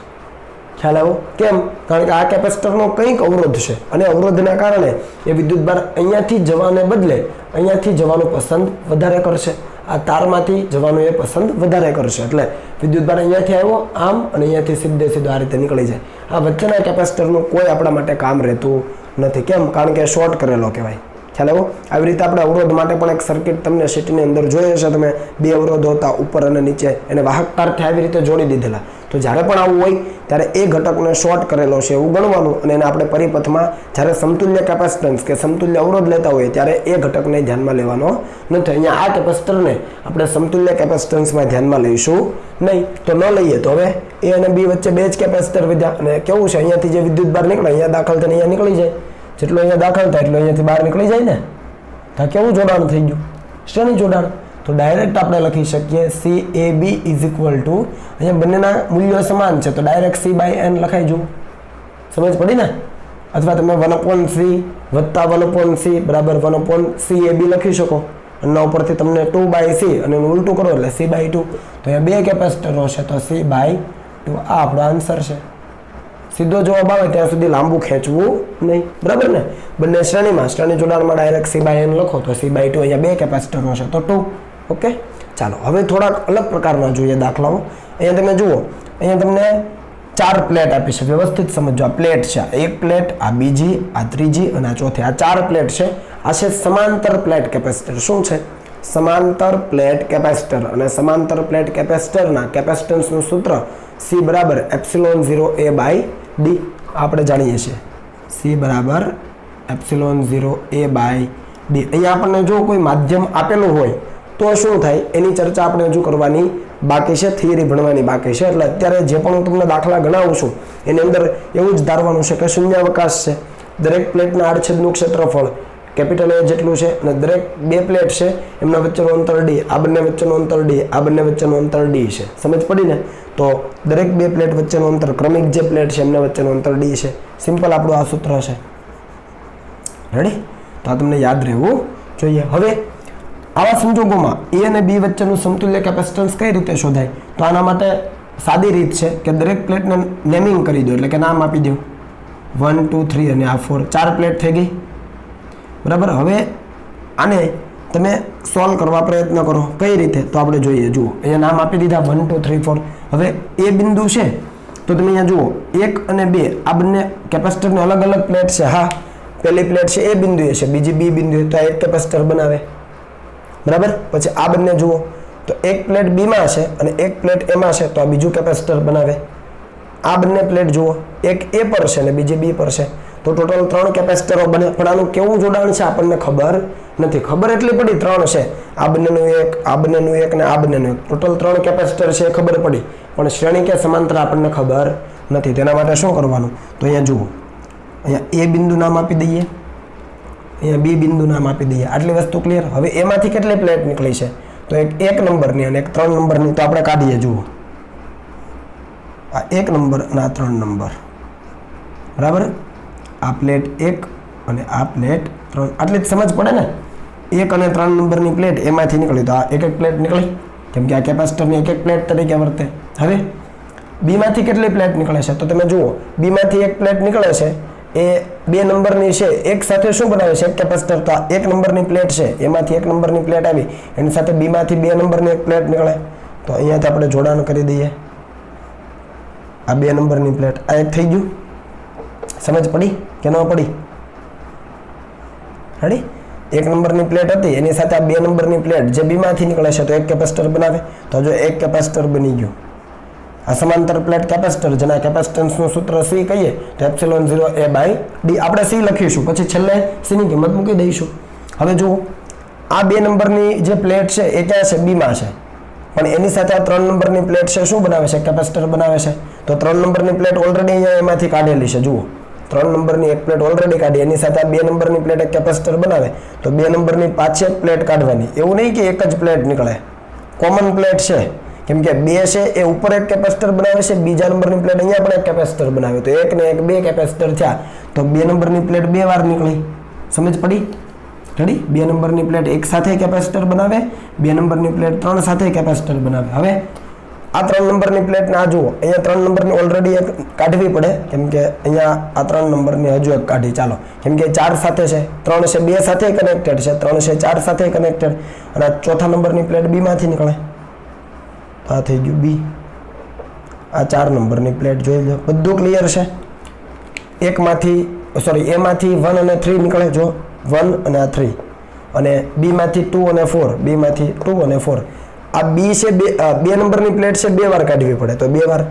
ખ્યાલ આવ્યો? કેમ? કારણ કે આ કેપેસિટરનો કંઈક અવરોધ છે અને અવરોધના કારણે એ વિદ્યુતભાર અહીંયાથી જવાને બદલે અહીંયાથી જવાનું પસંદ વધારે કરશે. આ તારમાંથી જવાનું એ પસંદ વધારે કરશે. એટલે વિદ્યુતભાર અહીંયાથી આવ્યો આમ અને અહીંયાથી સીધો આ રીતે નીકળી જાય. આ વચ્ચેના કેપેસિટરનું કોઈ આપણા માટે કામ રહેતું નથી. કેમ? કારણ કે શોર્ટ કરેલો કહેવાય. ખ્યાલ આવ્યો? આવી રીતે આપણે અવરોધ માટે પણ એક સર્કિટ તમને સીટની અંદર જોઈએ છે તમે, 2 અવરોધો હતા ઉપર અને નીચે, એને વાહક તારથી આવી રીતે જોડી દીધેલા. તો જ્યારે પણ આવું હોય ત્યારે એ ઘટકને શોર્ટ કરેલો છે એવું ગણવાનું અને એને આપણે પરિપથમાં જ્યારે સમતુલ્ય કેપેસિટન્સ કે સમતુલ્ય અવરોધ લેતા હોઈએ ત્યારે એ ઘટકને ધ્યાનમાં લેવાનો નથી. અહીંયા આ કેપેસિટરને આપણે સમતુલ્ય કેપેસિટન્સમાં ધ્યાનમાં લઈશું નહીં. તો ન લઈએ તો હવે એ અને બી વચ્ચે 2 જ કેપેસિટર વધ્યા અને કેવું છે? અહીંયાથી જે વિદ્યુતભાર નીકળે અહીંયા દાખલ થઈને અહીંયા નીકળી જાય. જેટલો અહીંયા દાખલ થાય એટલો અહીંયાથી બહાર નીકળી જાય ને. તો કેવું જોડાણ થઈ ગયું? શ્રેણી જોડાણ. તો ડાયરેક્ટ આપણે લખી શકીએ CAB = અહીંયા બંનેના મૂલ્યો સમાન છે તો ડાયરેક્ટ C/N લખાઈ જવું. સમજ પડી ને? અથવા તમે 1/C વત્તા 1/C બરાબર 1/CAB લખી શકો. એના ઉપરથી તમને 2/C અને એનું ઉલટું કરો એટલે C/2. તો અહીંયા 2 કેપેસિટરો છે તો C/2 આ આપણો આન્સર છે. સીધો જવાબ આવે ત્યાં સુધી લાંબુ ખેંચવું નહીં, બરાબર ને? બંને શ્રેણીમાં, શ્રેણી જોડાણમાં ડાયરેક્ટ C/N લખો તો C/2. અહીંયા 2 કેપેસિટરો છે તો 2. ઓકે, ચાલો હવે થોડાક અલગ પ્રકારના જોઈએ દાખલાઓ. અહીંયા તમે જુઓ, અહીંયા તમને 4 પ્લેટ આપી છે. વ્યવસ્થિત સમજો. આ પ્લેટ છે, એક પ્લેટ, આ બીજી, આ ત્રીજી અને આ ચોથી. આ 4 પ્લેટ છે. આ છે સમાંતર પ્લેટ કેપેસિટર. શું છે? સમાંતર પ્લેટ કેપેસિટર. અને સમાંતર પ્લેટ કેપેસિટરના કેપેસિટન્સનું સૂત્ર C = ε0A/d આપણે જાણીએ છીએ. C = ε0A/d. અહીંયા આપણને જો કોઈ માધ્યમ આપેલું હોય તો શું થાય એની ચર્ચા આપણે હજુ કરવાની બાકી છે, થિયરી ભણવાની બાકી છે. એટલે અત્યારે જે પણ હું તમને દાખલા ગણાવું છું એની અંદર એવું જ ધારવાનું છે કે શૂન્યાવકાશ છે. દરેક પ્લેટના આડછેદનું ક્ષેત્રફળ કેપિટલ A જેટલું છે અને દરેક 2 પ્લેટ છે એમના વચ્ચેનું અંતર d, આ બંને વચ્ચેનું અંતર d, આ બંને વચ્ચેનું અંતર d છે. સમજ પડી ને? તો દરેક 2 પ્લેટ વચ્ચેનું અંતર, ક્રમિક જે પ્લેટ છે એમના વચ્ચેનું અંતર d છે. સિમ્પલ આપણું આ સૂત્ર છે. રેડી? તો આ તમને યાદ રહેવું જોઈએ. હવે આવા સંજોગોમાં A અને B વચ્ચેનું સમતુલ્ય કેપેસિટન્સ કઈ રીતે શોધાય? તો આના માટે સાદી રીત છે કે દરેક પ્લેટને નેમિંગ કરી દો, એટલે કે નામ આપી દો. 1 2 3 અને આ 4 4 પ્લેટ થઈ ગઈ બરાબર। હવે આને તમે સોલ્વ કરવા પ્રયત્ન કરો કઈ રીતે તો આપણે જોઈએ। જુઓ અહીંયા નામ આપી દીધા 1 2 3 4। હવે એ બિંદુ છે તો તમે અહીંયા જુઓ 1 અને 2 આ બંને કેપેસિટરની અલગ અલગ પ્લેટ છે। હા, પહેલી પ્લેટ છે એ બિંદુએ છે, બીજી બી બિંદુએ, તો આ એક કેપેસિટર બનાવે બરાબર। પછી આ બંને જુઓ તો એક પ્લેટ બી માં છે અને એક પ્લેટ એમાં છે તો આ બીજું કેપેસિટર બનાવે। આ બંને પ્લેટ જુઓ, એક એ પર છે અને બીજી બી પર છે તો ટોટલ 3 કેપેસિટરો બને। પણ આનું કેવું જોડાણ છે આપણને ખબર નથી। ખબર એટલી પડી 3 છે, આ બંનેનું એક, આ બંનેનું એક ને આ બંનેનું એક, ટોટલ 3 કેપેસિટર છે ખબર પડી, પણ શ્રેણી કે સમાંતર આપણને ખબર નથી। તેના માટે શું કરવાનું તો અહીંયા જુઓ, અહીંયા એ બિંદુ નામ આપી દઈએ, અહીંયા બી બિંદુ નામ આપી દઈએ, આટલી વસ્તુ ક્લિયર। હવે એમાંથી કેટલી પ્લેટ નીકળી છે તો એક નંબરની અને એક 3 નંબરની, તો આપણે કાઢીએ। જુઓ આ 1 નંબર અને આ 3 નંબર બરાબર। આ પ્લેટ 1 અને આ પ્લેટ 3, આટલી જ સમજ પડે ને। 1 અને 3 નંબરની પ્લેટ એમાંથી નીકળી તો આ એક પ્લેટ નીકળી, કેમ કે આ કેપેસિટરની એક પ્લેટ તરીકે વર્તે। હવે બીમાંથી કેટલી પ્લેટ નીકળે છે તો તમે જુઓ, બીમાંથી એક પ્લેટ નીકળે છે એ 2 નંબરની છે, એક સાથે શું બનાવે છે એક કેપેસિટર, તો આ 1 નંબરની પ્લેટ છે એમાંથી 1 નંબરની પ્લેટ આવી, એની સાથે બીમાંથી 2 નંબરની એક પ્લેટ નીકળે તો અહીંયાથી આપણે જોડાણ કરી દઈએ। આ 2 નંબરની પ્લેટ આ એક થઈ ગયું। સમજ પડી કે ન પડી? રેડી? 1 નંબરની પ્લેટ હતી એની સાથે આ 2 નંબરની પ્લેટ જે બીમાંથી નીકળે છે તો એક કેપેસિટર બનાવે, તો જો એક કેપેસિટર બની ગયું। આ સમાંતર પ્લેટ કેપેસિટર જેના કેપેસિટન્સનું સૂત્ર C કહીએ તો ε0A/d, આપણે C લખીશું પછી છેલ્લે C ની કિંમત મૂકી દઈશું। હવે જુઓ આ 2 નંબરની જે પ્લેટ છે એ ક્યાં છે? બીમાં છે, પણ એની સાથે આ 3 નંબરની પ્લેટ છે શું બનાવે છે? કેપેસિટર બનાવે છે। તો 3 નંબરની પ્લેટ ઓલરેડી અહીંયા એમાંથી કાઢેલી છે। જુઓ 3 નંબરની એક પ્લેટ ઓલરેડી કાઢી, એની સાથે આ 2 નંબરની પ્લેટ એક કેપેસિટર બનાવે તો 2 નંબરની પાછી એક પ્લેટ કાઢવાની। એવું નહીં કે એક જ પ્લેટ નીકળે, કોમન પ્લેટ છે, કેમ કે 2 છે એ ઉપર એક કેપેસિટર બનાવે છે, બીજા નંબરની પ્લેટ અહીંયા પણ એક કેપેસિટર બનાવે તો 1 ને 1 2 કેપેસિટર થયા તો 2 નંબરની પ્લેટ 2 વાર નીકળી। સમજ પડી? રેડી? 2 નંબરની પ્લેટ એક સાથે કેપેસિટર બનાવે, 2 નંબરની પ્લેટ 3 સાથે કેપેસિટર બનાવે। હવે આ 3 નંબરની પ્લેટ ના જુઓ, અહીંયા 3 નંબરની ઓલરેડી એક કાઢવી પડે, કેમ કે અહીંયા આ 3 નંબરની હજુ એક કાઢી, ચાલો, કેમ કે 4 સાથે છે, 3 છે 2 સાથે કનેક્ટેડ છે, 3 છે 4 સાથે કનેક્ટેડ, અને આ ચોથા નંબરની પ્લેટ બી માંથી નીકળે, આ થઈ ગયું બી। આ 4 નંબરની પ્લેટ જોઈ લો, બધું ક્લિયર છે। એકમાંથી સોરી એમાંથી 1 અને 3 નીકળે, જો 1 અને આ 3, અને બી માંથી 2 અને 4, બી માંથી 2 અને 4, આ બી છે 2 નંબરની પ્લેટ છે 2 વાર કાઢવી પડે તો 2 વાર,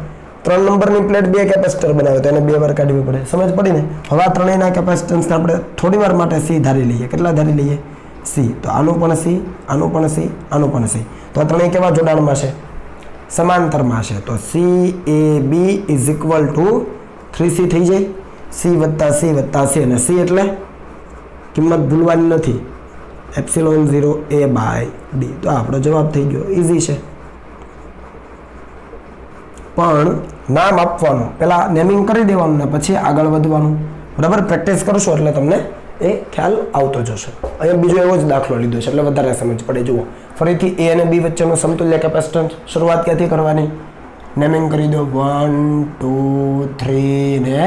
3 નંબરની પ્લેટ 2 કેપેસિટર બનાવે તો એને 2 વાર કાઢવી પડે। સમજ પડી ને? હવે આ ત્રણેયના કેપેસિટન્સ આપણે થોડી વાર માટે C ધારી લઈએ। કેટલા ધારી લઈએ? C। તો આનું પણ C, આનું પણ C, આનું પણ C, તો આ ત્રણેય કેવા જોડાણમાં છે? સમાંતરમાં છે। તો CAB = 3C થઈ જાય, C વત્તા C અને C એટલે કિંમત ભૂલવાની નથી, ε0A/d, તો આપણો જવાબ થઈ ગયો। ઈઝી છે, પણ નામ આપવાનું, પહેલા નેમિંગ કરી દેવાનું ને પછી આગળ વધવાનું બરાબર। પ્રેક્ટિસ કરશો એટલે તમને એ ખ્યાલ આવતો જશે। અહીંયા બીજો એવો જ દાખલો લીધો છે એટલે વધારે સમજ પડે। જુઓ ફરીથી A અને B વચ્ચેનું સમતુલ્ય કેપેસિટન્સ, શરૂઆત ક્યાંથી કરવાની? નેમિંગ કરી દો 1 2 3 ને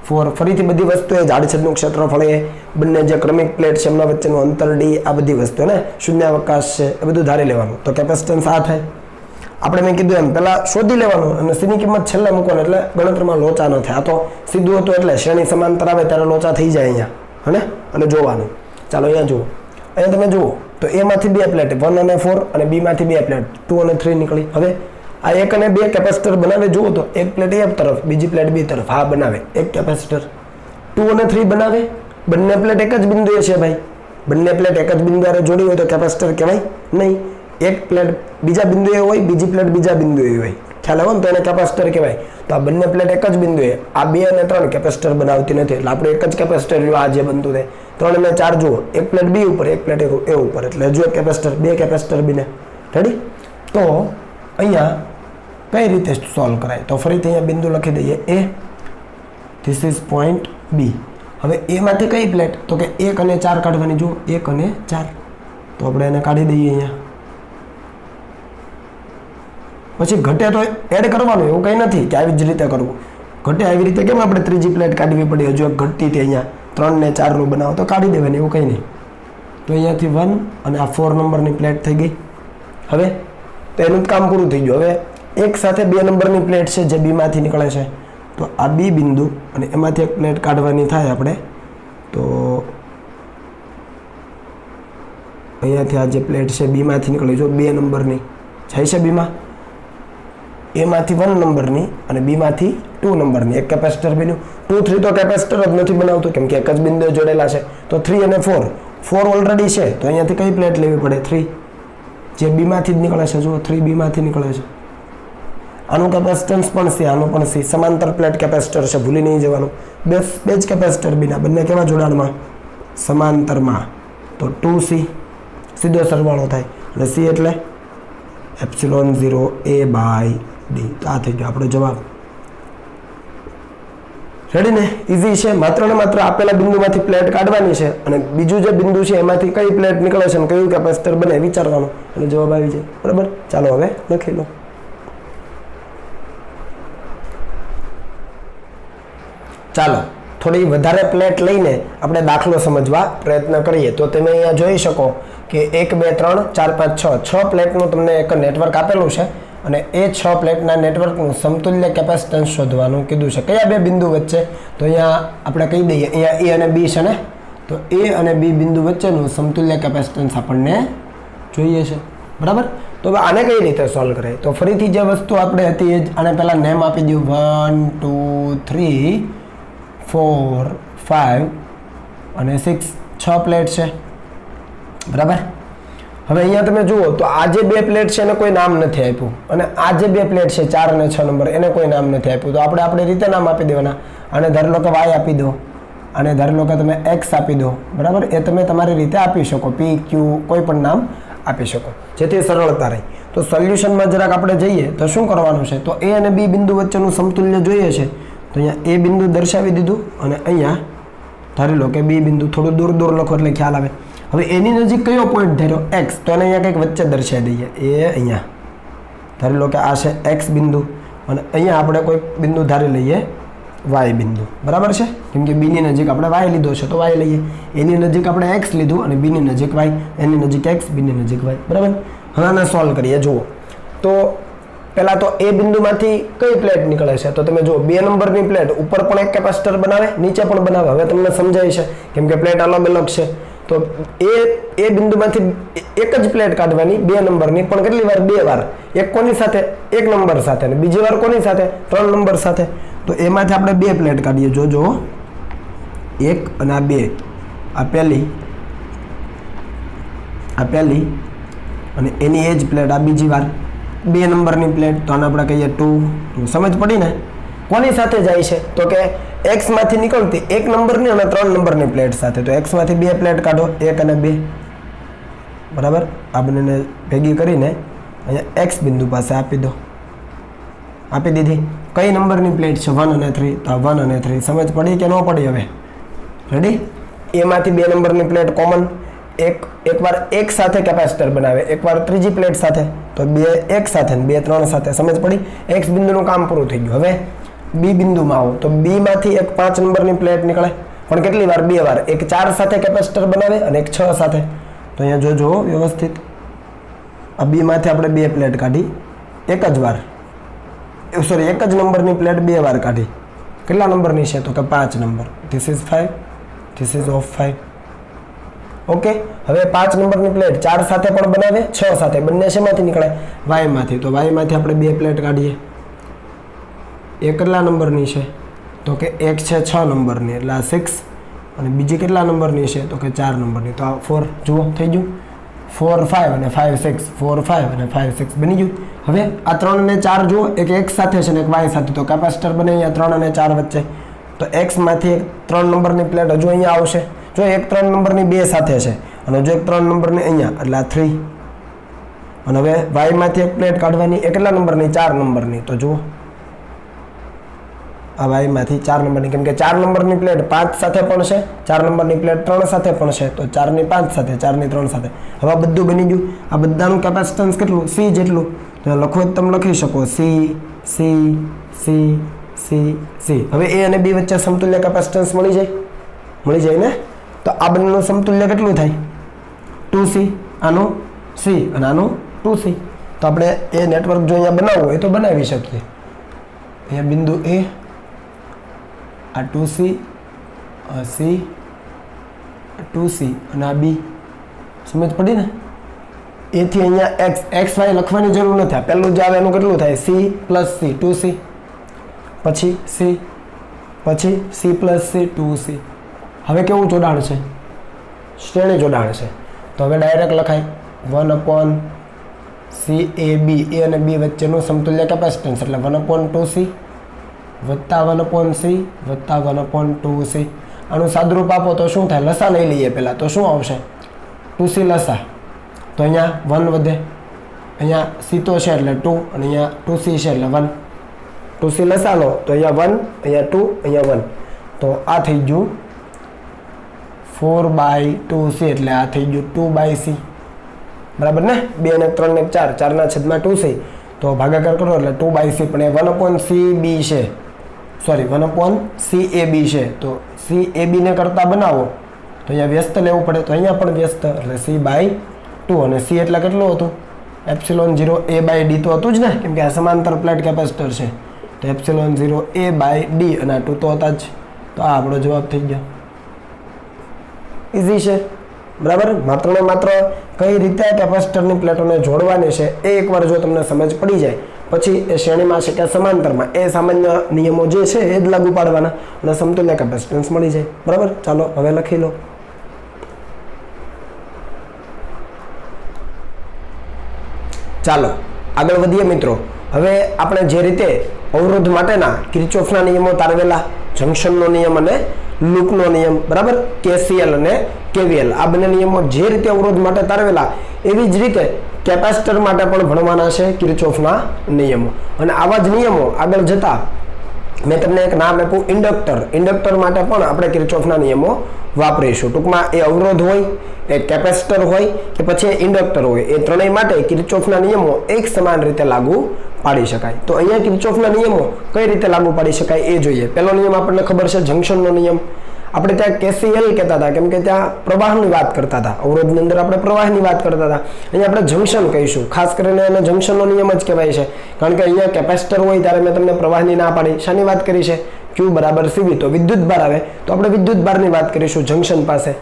4। ફરીથી બધી વસ્તુ એ જાડછેદનું ક્ષેત્રફળ એ, બંને જે ક્રમિક પ્લેટ છે એમના વચ્ચેનું અંતર d, આ બધી વસ્તુ ને શૂન્યાવકાશ છે એ બધું ધારી લેવાનું। તો કેપેસિટન્સ આ થાય। આપણે મેં કીધું એમ પહેલા શોધી લેવાનું અને C ની કિંમત છેલ્લે મૂકવાનું, એટલે ગણતરીમાં લોચા ન થાય। આ તો સીધું હતું એટલે શ્રેણી સમાંતર આવે ત્યારે લોચા થઈ જાય અહીંયા, હને? અને જોવાનું, ચાલો અહીંયા જુઓ, અહીંયા તમે જુઓ તો A માંથી 2 પ્લેટ 1 અને 4 અને B માંથી 2 પ્લેટ 2 અને 3 નીકળી। હવે આ 1 અને 2 કેપેસિટર બનાવે, જુઓ તો એક પ્લેટ A તરફ, બીજી પ્લેટ B તરફ, હા બનાવે એક કેપેસિટર। 2 અને 3 બનાવે, બંને પ્લેટ એક જ બિંદુએ છે ભાઈ, બંને પ્લેટ એક જ બિંદુએ જોડી હોય તો કેપેસિટર કહેવાય નહીં। એક પ્લેટ બીજા બિંદુએ હોય, બીજી પ્લેટ બીજા બિંદુએ હોય, ખ્યાલ આવે ને, તો એને કેપેસિટર કહેવાય। તો આ બંને પ્લેટ એક જ બિંદુએ, આ 2 અને 3 કેપેસિટર બનાવતી નથી, એટલે આપણે એક જ કેપેસિટર લ્યો આ જે બનતું છે। 3 અને 4 જુઓ, એક પ્લેટ B ઉપર, એક પ્લેટ A ઉપર, એટલે હજુ એક કેપેસિટર, 2 કેપેસિટર બને। રેડી? તો અહીંયા કઈ રીતે સોલ્વ કરાય? તો ફરીથી અહીંયા બિંદુ લખી દઈએ A, this is point B। હવે A માંથી કઈ પ્લેટ? તો કે 1 અને 4 કાઢવાની। જુઓ 1 અને 4, તો આપણે એને કાઢી દઈએ અહીંયા। પછી ઘટે તો એડ કરવાનું, એવું કંઈ નથી કે આવી જ રીતે કરવું। ઘટે આવી રીતે કેમ આપણે ત્રીજી પ્લેટ કાઢવી પડી? હજુ એક ઘટતી હતી અહીંયા 3 ને 4 નું બનાવો તો કાઢી દેવાની, એવું કંઈ નહીં. તો અહીંયાથી 1 અને આ 4 નંબરની પ્લેટ થઈ ગઈ. હવે તો એનું કામ પૂરું થઈ ગયું. હવે એક સાથે 2 નંબરની પ્લેટ છે જે બીમાંથી નીકળે છે, તો આ બી બિંદુ અને એમાંથી એક પ્લેટ કાઢવાની થાય આપણે. તો અહીંયાથી આ જે પ્લેટ છે બીમાંથી નીકળી, જો 2 નંબરની જાય છે બીમાં, એમાંથી 1 નંબરની અને બીમાંથી 2 નંબરની એક કેપેસિટર બન્યું. 2, 3 તો કેપેસિટર જ નથી બનાવતું કેમ કે એક જ બિંદુએ જોડેલા છે. તો 3 અને 4 ઓલરેડી છે, તો અહીંયાથી કઈ પ્લેટ લેવી પડે? 3, જે બીમાંથી જ નીકળે છે. જુઓ 3 બીમાંથી નીકળે છે. આનું કેપેસિટન્સ પણ C, આનું પણ C. સમાંતર પ્લેટ કેપેસિટર છે, ભૂલી નહીં જવાનું. બે જ કેપેસિટર બીના, બંને કેવા જોડાણમાં? સમાંતરમાં. તો 2C સીધો સરવાળો થાય અને C એટલે ε0A/d. તો આ થઈ ગયો આપણો જવાબ. રેડી ને? ઇઝી છે. માત્ર ને માત્ર આપેલા બિંદુમાંથી પ્લેટ કાઢવાની છે અને બીજું જે બિંદુ છે એમાંથી કઈ પ્લેટ નીકળે છે અને કયું કેપેસિટર બને વિચારવાનું અને જવાબ આવી જાય. બરાબર? ચાલો હવે લખી લો. ચાલો થોડી વધારે પ્લેટ લઈને આપણે દાખલો સમજવા પ્રયત્ન કરીએ. તો તમે અહીંયા જોઈ શકો કે 1, 2, 3, 4, 5, 6 પ્લેટનું તમને એક નેટવર્ક આપેલું છે અને એ 6 પ્લેટના નેટવર્કનું સમતુલ્ય કેપેસિટન્સ શોધવાનું કીધું છે. કયા બે બિંદુ વચ્ચે? તો અહીંયા આપણે કહી દઈએ, અહીંયા A અને B છે ને, તો A અને B બિંદુ વચ્ચેનું સમતુલ્ય કેપેસિટન્સ આપણને જોઈએ છે. બરાબર? તો હવે આને કઈ રીતે સોલ્વ કરે? તો ફરીથી જે વસ્તુ આપણે હતી એ જ આને પહેલાં નેમ આપી દઉં. 1, 2, 3, 4, 5 અને 6, 6 પ્લેટ છે. બરાબર? હવે અહીંયા તમે જુઓ તો આ જે 2 પ્લેટ છે એને કોઈ નામ નથી આપ્યું અને આ જે 2 પ્લેટ છે 4 અને 6 નંબર, એને કોઈ નામ નથી આપ્યું. તો આપણે આપણી રીતે નામ આપી દેવાના. આને ધારી લો કે y આપી દો, આને ધારી લો કે તમે x આપી દો. બરાબર? એ તમે તમારી રીતે આપી શકો, p, q કોઈ પણ નામ આપી શકો જેથી સરળતા રહી. તો સોલ્યુશનમાં જરાક આપણે જઈએ તો શું કરવાનું છે? તો a અને b બિંદુ વચ્ચેનું સમતુલ્ય જોઈએ છે. તો અહીંયા a બિંદુ દર્શાવી દીધું અને અહીંયા ધારી લો કે b બિંદુ થોડું દૂર દૂર લખો એટલે ખ્યાલ આવે. હવે એની નજીક કયો પોઈન્ટ ધાર્યો? x. તો એને અહીંયા કંઈક વચ્ચે દર્શાવી દઈએ. એ અહીંયા ધારી લો કે આ છે x બિંદુ અને અહીંયા આપણે કોઈ બિંદુ ધારી લઈએ y બિંદુ. બરાબર છે? કેમ કે b ની નજીક આપણે y લીધો છે તો y લઈએ. એની નજીક આપણે x લીધું અને b ની નજીક y. એની નજીક x, b ની નજીક y. બરાબર? હવે આને સોલ્વ કરીએ. જુઓ તો પહેલા તો એ બિંદુમાંથી કઈ પ્લેટ નીકળે છે? તો તમે જુઓ 2 નંબરની પ્લેટ ઉપર પણ એક કેપેસિટર બનાવે, નીચે પણ બનાવે. હવે તમને સમજાય છે કેમ કે પ્લેટ અલગ અલગ છે. તો એ બિંદુમાંથી એક જ પ્લેટ કાઢવાની 2 નંબરની, પણ કેટલી વાર? 2 વાર. એક કોની સાથે? 1 નંબર સાથે અને બીજી વાર કોની સાથે? 3 નંબર સાથે. તો એમાંથી આપણે 2 પ્લેટ કાઢીએ. જોજો 1 અને આ 2, આ પહેલી અને એની એ જ પ્લેટ આ બીજી વાર 2 નંબરની પ્લેટ. તો આને આપણે કહીએ 2. સમજ પડી ને? કોની સાથે જાય છે? તો કે x માંથી નીકળતી 1 નંબરની અને 3 નંબરની પ્લેટ સાથે. તો x માંથી 2 પ્લેટ કાઢો, 1 અને 2. બરાબર? આ બંનેને ભેગી કરીને અહીંયા x બિંદુ પાસે આપી દો. આપી દીધી. કઈ નંબરની પ્લેટ છે? 1 અને 3. તો 1 અને 3 સમજ પડી કે ન પડી? હવે રેડી? એમાંથી 2 નંબરની પ્લેટ કોમન, એકવાર એક સાથે કેપેસિટર બનાવે, એકવાર ત્રીજી પ્લેટ સાથે. તો 2 એક સાથે ને 2 3 સાથે. સમજ પડી? x બિંદુનું કામ પૂરું થઈ ગયું. હવે b બિંદુમાં આવો તો b માંથી એક 5 નંબરની પ્લેટ નીકળે, પણ કેટલી વાર? 2 વાર. એક 4 સાથે કેપેસિટર બનાવે અને એક 6 સાથે. તો અહીંયા જોજો વ્યવસ્થિત. આ b માંથી આપણે 2 પ્લેટ કાઢી એક જ વાર, સોરી એક જ નંબરની પ્લેટ 2 વાર કાઢી. કેટલા નંબરની છે? તો કે 5 number. This is 5, this ease of 5. Okay. હવે 5 નંબરની પ્લેટ 4 સાથે પણ બનાવે, 6 સાથે. બંને શેમાંથી નીકળે? y માંથી. તો y માંથી આપણે 2 પ્લેટ કાઢીએ. એ કેટલા નંબરની છે? તો કે એક છે 6 નંબરની એટલે આ 6 અને બીજી કેટલા નંબરની છે? તો કે 4 નંબરની. તો આ 4. જુઓ થઈ ગયું. 4 5 અને 5 6, 4 5 અને 5 6 બની ગયું. હવે આ 3 અને 4 જુઓ, એક x સાથે છે ને એક y સાથે. તો કેપેસિટર બને અહીંયા 3 અને 4 વચ્ચે. તો x માંથી 3 નંબરની પ્લેટ હજુ અહીંયા આવશે. જો એક 3 નંબરની 2 સાથે છે અને જો એક 3 નંબરની અહીંયા એટલે આ 3. અને હવે y માંથી એક પ્લેટ કાઢવાની, એ કેટલા નંબરની? 4 નંબરની. તો જુઓ આ y માંથી 4 નંબરની, કેમ કે 4 નંબરની પ્લેટ 5 સાથે પણ છે, 4 નંબરની પ્લેટ 3 સાથે પણ છે. તો 4 ની 5 સાથે, 4 ની 3 સાથે. હવે આ બધું બની ગયું. આ બધાનું કેપેસિટન્સ કેટલું? c જેટલું. તો લખો તમે લખી શકો c c c c C. હવે એ અને બી વચ્ચે સમતુલ્ય કેપેસિટન્સ મળી જાય ને. તો આ બંનેનું સમતુલ્ય કેટલું થાય? 2C. આનું C અને આનું 2C. તો આપણે એ નેટવર્ક જો અહીંયા બનાવવું હોય તો બનાવી શકીએ. અહીંયા બિંદુ A, આ 2C, આ C, 2C અને આ B. સમજ પડી ને? એથી અહીંયા x y લખવાની જરૂર નથી. આ પહેલું જે આવે એનું કેટલું થાય? C પ્લસ C 2C, પછી C, પછી C પ્લસ C 2C. હવે કેવું જોડાણ છે? શ્રેણી જોડાણ છે. તો હવે ડાયરેક્ટ લખાય 1/CAB. A અને B વચ્ચેનું સમતુલ્ય કેપેસિટન્સ એટલે 1/2C વત્તા 1/C વત્તા 1/2C. આનું સાદુરૂપ આપો તો શું થાય? લસા લઈ લઈએ પહેલાં. તો શું આવશે? 2C લસા. તો અહીંયા 1 વધે, અહીંયા C તો છે એટલે 2 અને અહીંયા 2C છે એટલે 1. 2C લસા લો તો અહીંયા 1, અહીંયા 2, અહીંયા 1. તો આ થઈ ગયું 4/2C એટલે આ થઈ ગયું 2/C. બરાબર ને? 2 અને 3 ને 4, 4/2C. તો ભાગાકાર કરો એટલે 2/C. પણ એ 1/CB છે, સોરી 1/CAB છે. તો CAB ને કરતા બનાવો તો અહીંયા વ્યસ્ત લેવું પડે. તો અહીંયા પણ વ્યસ્ત એટલે C/2. અને C એટલે કેટલું હતું? ε0A/d તો હતું જ ને, કેમ કે આ સમાંતર પ્લેટ કેપેસિટર છે. તો ε0A/d અને આ 2 તો હતા જ. તો આ આપણો જવાબ થઈ ગયો. ઇઝી છે. બરાબર? માત્ર ને માત્ર કઈ રીતે કેપેસિટરની પ્લેટોને જોડવાની છે એ એકવાર જો તમને સમજ પડી જાય પછી એ શ્રેણીમાં છે કે સમાંતરમાં એ સામાન્ય નિયમો જે છે એ જ લાગુ પાડવાના અને સમતુલ્ય કેપેસિટન્સ મળી જાય. બરાબર? ચાલો હવે લખી લો. ચાલો આગળ વધીએ મિત્રો. હવે આપણે જે રીતે અવરોધ માટેના કિર્ચોફના નિયમો તારવેલા, જંક્શનનો નિયમ અને લૂપનો નિયમ, બરાબર, KCL અને KVL, આ બંને નિયમો જે રીતે અવરોધ માટે તારવેલા એવી જ રીતે કેપેસિટર માટે પણ ભણવાના છે કિર્ચોફના નિયમો. અને આવા જ નિયમો આગળ જતા મેં તમને એક નામ આપ્યું ઇન્ડક્ટર. ઇન્ડક્ટર માટે પણ આપણે કિર્ચોફના નિયમો વાપરીશું. ટૂંકમાં એ અવરોધ હોય, એ કેપેસિટર હોય કે પછી ઇન્ડક્ટર હોય, એ ત્રણેય માટે કિર્ચોફના નિયમો એક સમાન રીતે લાગુ પાડી શકાય. તો અહીંયા કિર્ચોફના નિયમો કઈ રીતે લાગુ પાડી શકાય એ જોઈએ. પહેલો નિયમ આપણને ખબર છે, જંક્શનનો નિયમ. આપણે ત્યાં KCL કહેતા હતા કેમ કે ત્યાં પ્રવાહની વાત કરતા હતા. અવરોધની અંદર આપણે પ્રવાહની વાત કરતા હતા. અહીંયા આપણે જંક્શન કહીશું. ખાસ કરીને એને જંક્શનનો નિયમ જ કહેવાય છે, કારણ કે અહીંયા કેપેસિટર હોય ત્યારે મેં તમને પ્રવાહની ના પાડી. શાની વાત કરી છે? Q બરાબર CV. તો વિદ્યુત ભાર આવે તો આપણે વિદ્યુત ભારની વાત કરીશું જંક્શન પાસે.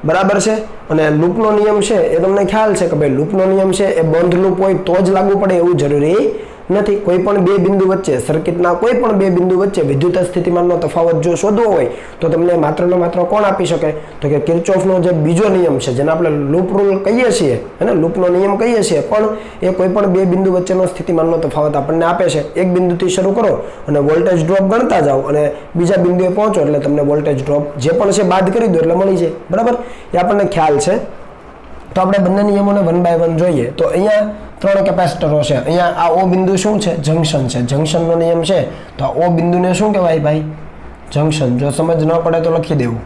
બરાબર છે? અને લૂપનો નિયમ છે એ તમને ખ્યાલ છે કે ભાઈ લૂપનો નિયમ છે એ બંધ લૂપ હોય તો જ લાગુ પડે એવું જરૂરી નથી. કોઈ પણ બે બિંદુ વચ્ચે, સર્કિટના કોઈ પણ બે બિંદુ વચ્ચે વિદ્યુત સ્થિતિમાનનો તફાવત જો શોધવો હોય તો તમને માત્ર ને માત્ર કોણ આપી શકે? તો કે કિર્ચોફનો જે બીજો નિયમ છે જેને આપણે લૂપ રૂલ કહીએ છીએ અને લૂપનો નિયમ કહીએ છીએ, પણ એ કોઈ પણ બે બિંદુ વચ્ચેનો સ્થિતિમાનનો તફાવત આપણને આપે છે. એક બિંદુથી શરૂ કરો અને વોલ્ટેજ ડ્રોપ ગણતા જાઓ અને બીજા બિંદુએ પહોંચો એટલે તમને વોલ્ટેજ ડ્રોપ જે પણ છે બાદ કરી દો એટલે મળી જાય. બરાબર? એ આપણને ખ્યાલ છે. તો આપણે બંને નિયમોને 1 by 1 જોઈએ. તો અહીંયા 3 કેપેસિટરો છે. અહીંયા આ O બિંદુ શું છે? જંક્શન છે. જંક્શનનો નિયમ છે તો આ O બિંદુને શું કહેવાય ભાઈ? જંક્શન. જો સમજ ન પડે તો લખી દેવું.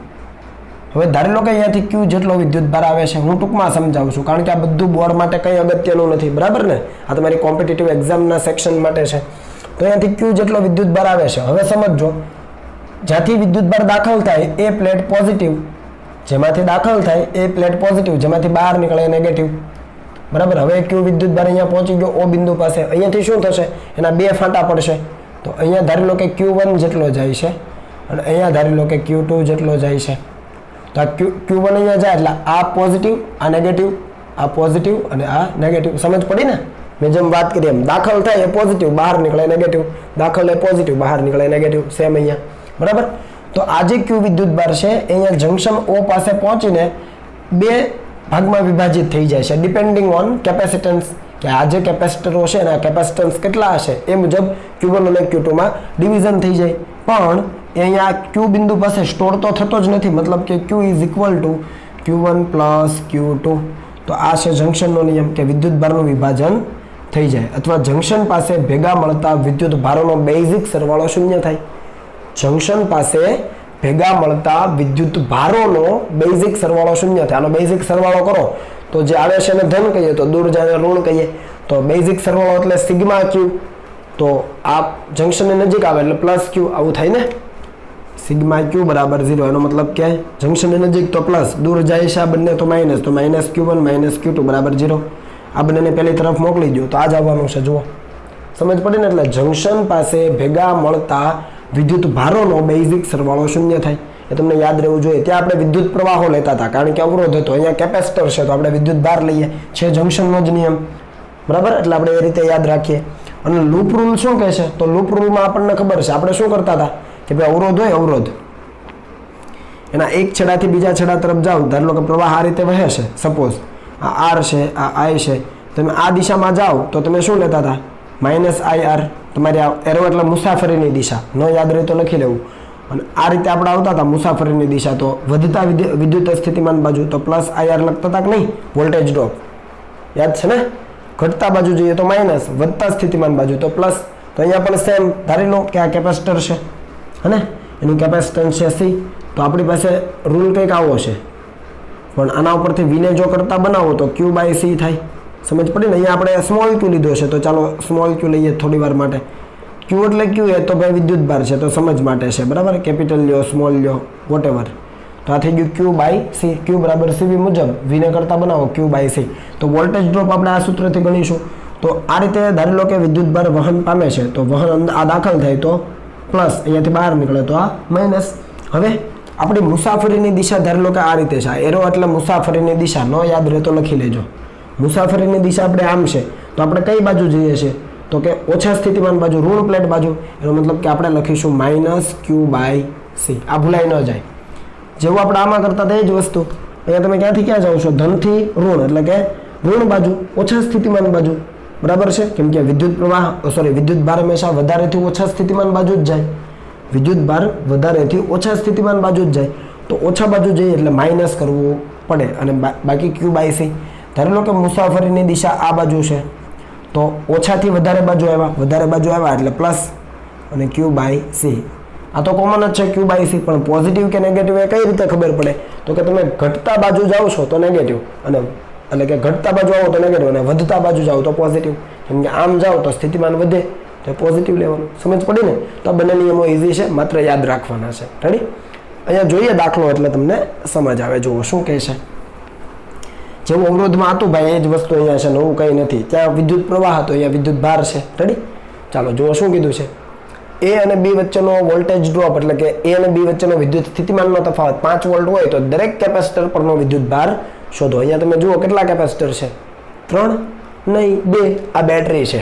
હવે ધારી લો કે અહીંયાથી Q જેટલો વિદ્યુત ભાર આવે છે. હું ટૂંકમાં સમજાવું છું કારણ કે આ બધું બોર્ડ માટે કંઈ અગત્યનું નથી. બરાબર ને? આ તમારી કોમ્પિટિટિવ એક્ઝામના સેક્શન માટે છે. તો અહીંયાથી Q જેટલો વિદ્યુત ભાર આવે છે. હવે સમજો, જ્યાંથી વિદ્યુત ભાર દાખલ થાય એ પ્લેટ પોઝિટિવ, જેમાંથી દાખલ થાય એ પ્લેટ પોઝિટિવ, જેમાંથી બહાર નીકળે એ નેગેટિવ. બરાબર? હવે Q વિદ્યુત ભાર અહીંયા પહોંચી ગયો O બિંદુ પાસે. અહીંયાથી શું થશે? એના બે ફાંટા પડશે. તો અહીંયા ધારી લો કે Q1 જેટલો જાય છે અને અહીંયા ધારી લો કે Q2 જેટલો જાય છે. તો આ Q1 અહીંયા જાય એટલે આ પોઝિટિવ, આ નેગેટિવ, આ પોઝિટિવ અને આ નેગેટિવ. સમજ પડી ને? મેં જેમ વાત કરી એમ દાખલ થાય એ પોઝિટિવ, બહાર નીકળે નેગેટિવ, દાખલ એ પોઝિટિવ, બહાર નીકળે નેગેટિવ. સેમ અહીંયા. બરાબર? તો આ જે Q વિદ્યુત ભાર છે એ અહીંયા જંક્શન O પાસે પહોંચીને બે ભાગમાં વિભાજિત થઈ જાય છે ડિપેન્ડિંગ ઓન કેપેસિટન્સ, કે આ જે કેપેસિટરો છે એના કેપેસિટન્સ કેટલા હશે એ મુજબ Q1 અને Q2 માં ડિવિઝન થઈ જાય. પણ એ અહીંયા Q બિંદુ પાસે સ્ટોર તો થતો જ નથી, મતલબ કે Q is equal to Q1 plus Q2. તો આ છે જંક્શનનો નિયમ કે વિદ્યુત ભારનું વિભાજન થઈ જાય અથવા જંક્શન પાસે ભેગા મળતા વિદ્યુત ભારોનો બેઝિક સરવાળો શૂન્ય થાય. જંક્શન પાસે ભેગા મળતા વિદ્યુત ભારોનો બેઝિક સરવાળો શૂન્ય થાય. આનો બેઝિક સરવાળો કરો તો જે આવે છે એને ધન કહીએ, તો દૂર જાય ઋણ કહીએ. તો બેઝિક સરવાળો એટલે સિગ્મા Q. તો આ જંક્શનની નજીક આવે એટલે પ્લસ ક્યુ આવું થાય ને, સિગ્મા ક્યુ બરાબર 0, એનો મતલબ કે જંક્શનની નજીક તો પ્લસ, દૂર જાય છે આ બંને તો માઇનસ Q1 માઇનસ Q2 બરાબર 0. આ બંનેને પહેલી તરફ મોકલી દો તો આ જ આવવાનું છે. જુઓ સમજ પડી ને, એટલે જંક્શન પાસે ભેગા મળતા વિદ્યુત ભારોનો બેઝિક સરવાળો શૂન્ય થાય. એ તમને યાદ રહેવું જોઈએ. ત્યાં આપણે વિદ્યુત પ્રવાહો લેતા હતા કારણ કે અવરોધ હતો, અહીંયા કેપેસિટર છે તો આપણે વિદ્યુત ભાર લઈએ છે, જંક્શનનો જ નિયમ બરાબર. એટલે આપણે એ રીતે યાદ રાખીએ. અને લૂપ રૂલ શું કહે છે? તો લૂપ રૂલમાં આપણને ખબર છે આપણે શું કરતા હતા કે ભાઈ અવરોધ હોય, અવરોધ એના એક છેડાથી બીજા છેડા તરફ જાઓ, ધારો કે પ્રવાહ આ રીતે વહે છે, સપોઝ આ આર છે, આ I છે, તમે આ દિશામાં જાઓ તો તમે શું લેતા હતા? -IR. તમારી આ એરો એટલે મુસાફરીની દિશા, ન યાદ રહે તો લખી લેવું. અને આ રીતે આપણે આવતા હતા મુસાફરીની દિશા, તો વધતા વિદ્યુત સ્થિતિમાન બાજુ તો +IR લખતા હતા કે નહીં, વોલ્ટેજ ડ્રોપ યાદ છે ને. ઘટતા બાજુ જોઈએ તો માઇનસ, વધતા સ્થિતિમાન બાજુ તો પ્લસ. તો અહીંયા પણ સેમ ધારી લો કે આ કેપેસિટર છે હે, એનું કેપેસિટન્સ છે C. તો આપણી પાસે રૂલ કંઈક આવો છે, પણ આના ઉપરથી વીને જો કરતા બનાવો તો Q/C થાય. સમજ પડી ને. અહીંયા આપણે સ્મોલ ક્યુ લીધો છે તો ચાલો સ્મોલ ક્યુ લઈએ થોડી વાર માટે. ક્યુ એટલે ક્યુ, એ તો ભાઈ વિદ્યુત ભાર છે તો સમજ માટે છે બરાબર. કેપિટલ લ્યો, સ્મોલ લ્યો, વોટેવર. તો આ થઈ ગયું Q/C. Q બરાબર CV મુજબ વીને કરતા બનાવો Q/C. તો વોલ્ટેજ ડ્રોપ આપણે આ સૂત્રથી ગણીશું. તો આ રીતે ધારી લો કે વિદ્યુત ભાર વહન પામે છે તો વહન આ દાખલ થાય તો પ્લસ, અહીંયાથી બહાર નીકળે તો આ માઇનસ. હવે આપણી મુસાફરીની દિશા ધારી લો કે આ રીતે છે, આ એરો એટલે મુસાફરીની દિશા, ન યાદ રહે તો લખી લેજો. મુસાફરીની દિશા આપણે આમ છે તો આપણે કઈ બાજુ જઈએ છીએ? તો કે ઓછા સ્થિતિમાન બાજુ, ઋણ પ્લેટ બાજુ. એનો મતલબ કે આપણે લખીશું -Q/C. આ ભૂલાઈ ન જાય. જેવું આપણે આમાં કરતા હતા એ જ વસ્તુ અહીંયા તમે ક્યાંથી ક્યાં જાઓ છો? ધનથી ઋણ, એટલે કે ઋણ બાજુ, ઓછા સ્થિતિમાન બાજુ બરાબર છે. કેમ કે વિદ્યુત ભાર હંમેશા વધારેથી ઓછા સ્થિતિમાન બાજુ જ જાય. વિદ્યુત ભાર વધારેથી ઓછા સ્થિતિમાન બાજુ જ જાય. તો ઓછા બાજુ જઈએ એટલે માઇનસ કરવું પડે. અને બાકી Q/C. ધારી લો કે મુસાફરીની દિશા આ બાજુ છે તો ઓછાથી વધારે બાજુ આવ્યા એટલે પ્લસ અને Q/C. આ તો કોમન જ છે Q/C. પણ પોઝિટિવ કે નેગેટિવ એ કઈ રીતે ખબર પડે? તો કે તમે ઘટતા બાજુ જાઓ છો તો નેગેટિવ, અને એટલે કે ઘટતા બાજુ આવો તો નેગેટિવ, અને વધતા બાજુ જાઓ તો પોઝિટિવ. કેમ કે આમ જાઓ તો સ્થિતિમાન વધે તો પોઝિટિવ લેવાનું. સમજ પડી ને. તો બંને નિયમો ઇઝી છે, માત્ર યાદ રાખવાના છે. રેડી? અહીંયા જોઈએ દાખલો એટલે તમને સમજ આવે. જુઓ શું કહે છે. જેવું અવરોધમાં હતું ભાઈ એ જ વસ્તુ અહીંયા છે, નવું કંઈ નથી. ત્યાં વિદ્યુત પ્રવાહ હતો, અહીંયા વિદ્યુત ભાર છે. રેડી? ચાલો જુઓ શું કીધું છે. A અને B વચ્ચેનો વોલ્ટેજ ડ્રોપ, એટલે કે A અને B વચ્ચેનો વિદ્યુત સ્થિતિમાનનો તફાવત 5 વોલ્ટ હોય તો દરેક કેપેસિટર પરનો વિદ્યુત ભાર શોધો. અહીંયા તમે જુઓ કેટલા કેપેસિટર છે? 3 નહીં 2. આ બેટરી છે.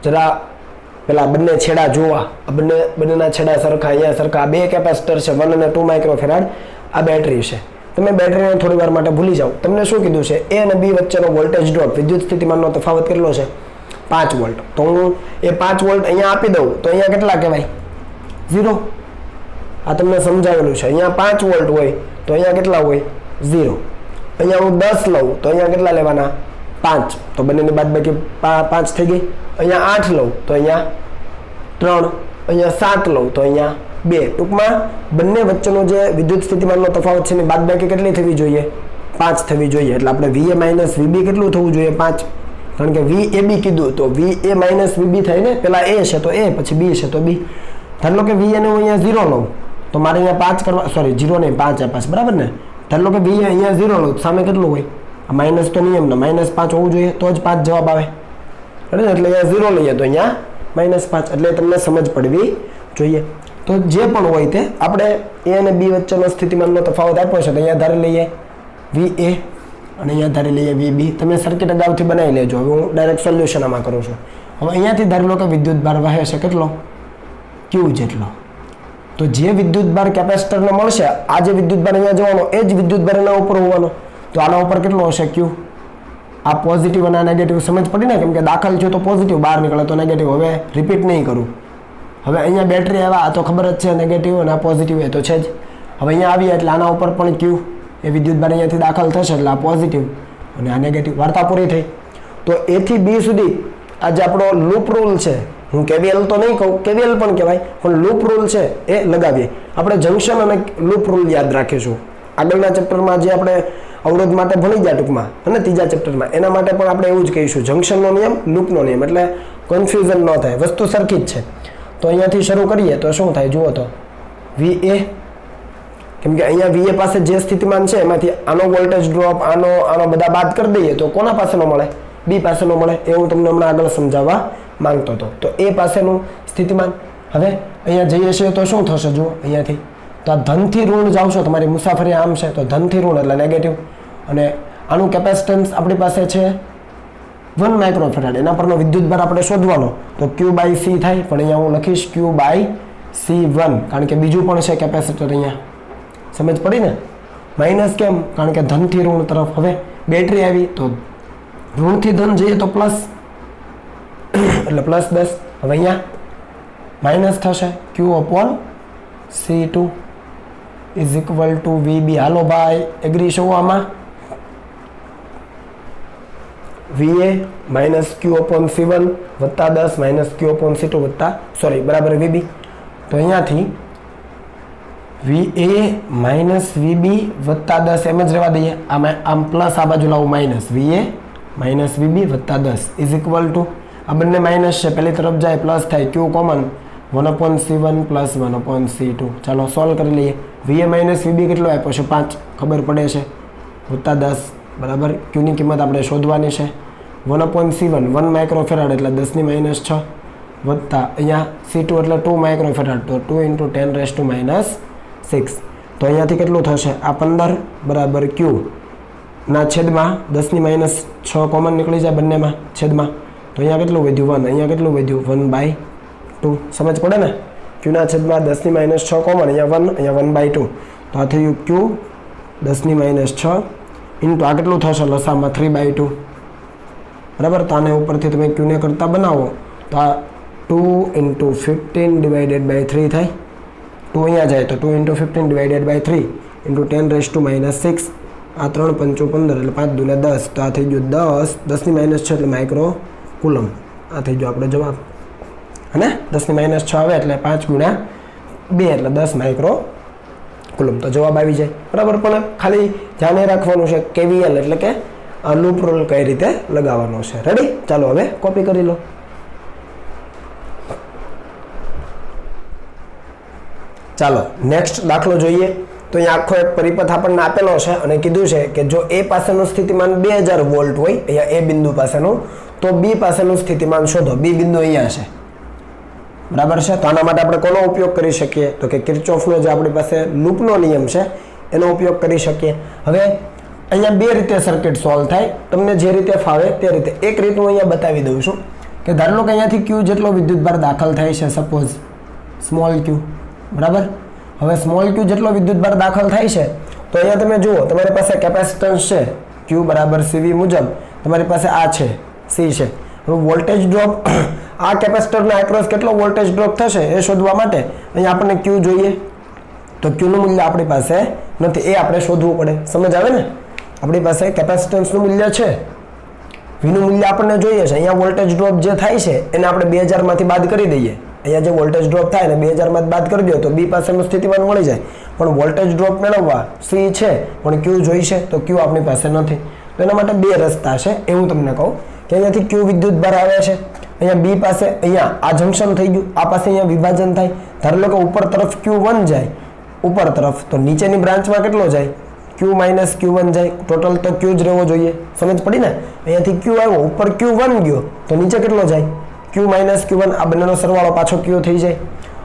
જરા પેલા બંને છેડા જોવા, બંનેના છેડા સરખા, અહીંયા સરખા. 2 કેપેસિટર છે, 1 અને 2 માઇક્રોફેરાડ. આ બેટરી છે. તમે બેટરીને થોડી વાર માટે ભૂલી જાઓ. તમને શું કીધું છે? A અને B વચ્ચેનો વોલ્ટેજ ડ્રોપ, વિદ્યુત સ્થિતિમાનનો તફાવત કેટલો છે? 5 વોલ્ટ. તો હું એ 5 વોલ્ટ અહીંયા આપી દઉં તો અહીંયા કેટલા કહેવાય? 0. આ તમને સમજાવેલું છે. અહીંયા 5 વોલ્ટ હોય તો અહીંયા કેટલા હોય? 0. અહીંયા હું 10 લઉં તો અહીંયા કેટલા લેવાના? 5. તો બંનેની બાદબાકી 5 થઈ ગઈ. અહીંયા 8 લઉં તો અહીંયા 3. અહીંયા 7 લઉં તો અહીંયા 2. ટૂંકમાં બંને વચ્ચેનો જે વિદ્યુત સ્થિતિમાનનો તફાવત છે એની બાદબાકી કેટલી થવી જોઈએ? 5 થવી જોઈએ. એટલે આપણે VA - VB કેટલું થવું જોઈએ? 5. કારણ કે VAB કીધું તો VA - VB થાય ને. પેલા A છે તો A, પછી B છે તો B. ધારો કે VA ને હું અહીંયા 0 લઉં તો મારે અહીંયા 5 કરવા, 0 નહીં 5 આપાસ બરાબર ને. ધારો કે VA અહીંયા 0 લઉં, સામે કેટલું હોય? આ માઇનસ તો નિયમ ને, -5 હોવું જોઈએ તો જ 5 જવાબ આવે. એટલે અહીંયા 0 લઈએ તો અહીંયા -5. એટલે તમને સમજ પડવી જોઈએ. તો જે પણ હોય તે આપણે A અને B વચ્ચેનો સ્થિતિમાનનો તફાવત આપ્યો છે તો અહીંયા ધારી લઈએ VA અને અહીંયા ધારી લઈએ VB. તમે સર્કિટ અગાઉથી બનાવી લેજો. હવે હું ડાયરેક્ટ સોલ્યુશન આમાં કરું છું. હવે અહીંયાથી ધારી લો કે વિદ્યુત ભાર વહે છે કેટલો? Q જેટલો. તો જે વિદ્યુત ભાર કેપેસિટરને મળશે, આ જે વિદ્યુત ભાર અહીંયા જવાનો એ જ વિદ્યુત ભાર એના ઉપર હોવાનો. તો આના ઉપર કેટલો હશે? Q. આ પોઝિટિવ અને આ નેગેટિવ. સમજ પડી ને. કેમ કે દાખલ થયો તો પોઝિટિવ, બહાર નીકળે તો નેગેટિવ. હવે રિપીટ નહીં કરું. હવે અહીંયા બેટરી આવ્યા તો ખબર જ છે નેગેટિવ અને આ પોઝિટિવ એ તો છે જ. હવે અહીંયા આવીએ એટલે આના ઉપર પણ Q, એ વિદ્યુત ભાર અહીંયાથી દાખલ થશે એટલે આ પોઝિટિવ અને આ નેગેટિવ. વાર્તા પૂરી થઈ. તો A થી B સુધી આ જે આપણો લૂપ રૂલ છે, હું KVL તો નહીં કહું, KVL પણ કહેવાય, પણ લૂપ રૂલ છે એ લગાવીએ. આપણે જંક્શન અને લૂપ રૂલ યાદ રાખીશું. આગળના ચેપ્ટરમાં જે આપણે અવરોધ માટે ભણી ગયા ટૂંકમાં, અને ત્રીજા ચેપ્ટરમાં એના માટે પણ આપણે એવું જ કહીશું. જંક્શનનો નિયમ, લૂપનો નિયમ. એટલે કન્ફ્યુઝન ન થાય, વસ્તુ સરખી જ છે. તો અહીંયાથી શરૂ કરીએ તો શું થાય જુઓ તો VA, કેમ કે અહીંયા VA પાસે જે સ્થિતિમાન છે એમાંથી આનો વોલ્ટેજ ડ્રોપ આનો બધા બાદ કરી દઈએ તો કોના પાસેનો મળે? B પાસેનો મળે. એ હું તમને હમણાં આગળ સમજાવવા માંગતો હતો. તો A પાસેનું સ્થિતિમાન. હવે અહીંયા જઈએ છીએ તો શું થશે જુઓ અહીંયાથી, તો આ ધનથી ઋણ જાવશો, તમારી મુસાફરી આમ છે તો ધનથી ઋણ એટલે નેગેટિવ. અને આનું કેપેસિટન્સ આપણી પાસે છે 1 માઇક્રોફેરાડ. એના પરનો વિદ્યુતભાર આપણે શોધવાનો તો Q/C થાય, પણ અહીંયા હું લખીશ Q/C1 કારણ કે બીજું પણ છે કેપેસિટર અહીંયા. સમજ પડી ને? માઇનસ કેમ? કારણ કે ધનથી ઋણ તરફ. હવે બેટરી આવી તો ઋણથી ધન જઈએ તો પ્લસ એટલે +10. હવે અહીંયા માઇનસ થશે Q/C2 is equal to VB. હાલો ભાઈ એગ્રી છો આમાં? VA માઇનસ Q/C1 વત્તા 10 માઇનસ Q/C2 વત્તા બરાબર VB. તો અહીંયાથી VA માઇનસ VB વત્તા 10 એમ જ રહેવા દઈએ. આમ પ્લસ આ બાજુ લાવું માઇનસ VA માઇનસ VB વત્તા 10 ઇઝ ઇક્વલ ટુ આ બંને માઇનસ છે, પહેલી તરફ જાય પ્લસ થાય, Q common 1/C1 plus 1/C2. ચાલો સોલ્વ કરી લઈએ. VA માઇનસ VB કેટલો આપ્યો છે? 5 ખબર પડે છે, વત્તા 10 બરાબર Qની કિંમત આપણે શોધવાની છે. 1/C1 1 માઇક્રોફેરાડ એટલે 10⁻6 વત્તા અહીંયા C2 એટલે 2 માઇક્રોફેરાડ તો 2 × 10⁻6. તો અહીંયાથી કેટલું થશે? આ 15 બરાબર Q ના છેદમાં 10⁻6 કોમન નીકળી જાય બંનેમાં છેદમાં. તો અહીંયા કેટલું વધ્યું? 1. અહીંયા કેટલું વધ્યું? 1/2. સમજ પડે ને? Q ના છેદમાં 10⁻6 કોમન, અહીંયા 1 અહીંયા 1/2. તો આ થયું Q 10⁻6 ઇન્ટુ આ કેટલું થશે લસામાં 3/2 બરાબર. તો આને ઉપરથી તમે Qને કરતા બનાવો તો આ 2 × 15/3 થાય. 2 અહીંયા જાય તો 2 × 15/3 ઇન્ટુ 10⁻6. આ 3 × 5 = 15 એટલે 5 × 10. તો આ થઈ ગયું 10⁻6 એટલે માઇક્રો કુલમ. આ થઈ ગયો આપણો જવાબ. અને 10⁻6 આવે એટલે 5 × 2 એટલે 10 માઇક્રો કુલમ. તો જવાબ આવી જાય બરાબર. પણ ખાલી ધ્યાને રાખવાનું છે KVL એટલે કે લૂપ રૂલ કઈ રીતે લગાવવાનો છે. રેડી? ચાલો હવે કોપી કરી લો. ચાલો નેક્સ્ટ દાખલો જોઈએ. તો અહીંયા આખો એક પરિપથ આપણને આપેલો છે અને કીધું છે કે જો A પાસેનું સ્થિતિમાન 2000 વોલ્ટ હોય અહીંયા A બિંદુ પાસેનું, તો B પાસેનું સ્થિતિમાન શોધો. B બિંદુ અહીંયા છે બરાબર છે. તો આના માટે આપણે કોનો ઉપયોગ કરી શકીએ? તો કે કિર્ચોફનો જે આપણી પાસે લૂપનો નિયમ છે એનો ઉપયોગ કરી શકીએ. હવે અહીંયા બે રીતે સર્કિટ સોલ્વ થાય, તમને જે રીતે ફાવે તે રીતે. એક રીત હું અહીંયા બતાવી દઉં છું કે ધારો કે અહીંયાથી Q જેટલો વિદ્યુતભાર દાખલ થાય છે, સપોઝ સ્મોલ Q બરાબર. હવે સ્મોલ Q જેટલો વિદ્યુતભાર દાખલ થાય છે તો અહીંયા તમે જુઓ તમારી પાસે કેપેસિટન્સ છે Q બરાબર CV મુજબ તમારી પાસે આ છે C છે. હવે વોલ્ટેજ ડ્રોપ આ કેપેસિટરના એક્રોસ કેટલો વોલ્ટેજ ડ્રોપ થશે એ શોધવા માટે અહીંયા આપણને Q જોઈએ. તો Q નું મૂલ્ય આપણી પાસે નથી, એ આપણે શોધવું પડે. સમજ આવે ને? આપણી પાસે કેપેસિટન્સનું મૂલ્ય છે, V નું મૂલ્ય આપણને જોઈએ છે. અહીંયા વોલ્ટેજ ડ્રોપ જે થાય છે એને આપણે 2000 માંથી બાદ કરી દઈએ. અહીંયા જે વોલ્ટેજ ડ્રોપ થાય ને 2000 માંથી બાદ કરી દો તો B પાસેનું સ્થિતિમાન મળી જાય. પણ વોલ્ટેજ ડ્રોપ મેળવવા C છે પણ Q જોઈશે તો Q આપણી પાસે નથી. તો એના માટે બે રસ્તા છે એ હું તમને કહું કે અહીંયાથી Q વિદ્યુતભાર આવે છે, અહીંયા B પાસે અહીંયા આ જંકશન થઈ ગયું, આ પાસે અહીંયા વિભાજન થાય. ધારો લો કે ઉપર તરફ Q1 જાય ઉપર તરફ, તો નીચેની બ્રાન્ચમાં કેટલો જાય? Q માઇનસ Q1 જાય. ટોટલ તો Q જ રહેવો જોઈએ. સમજ પડી ને? અહીંયાથી Q આવ્યો, ઉપર Q1 ગયો તો નીચે કેટલો જાય? Q minus Q1. આ બંનેનો સરવાળો પાછો Q થઈ જાય.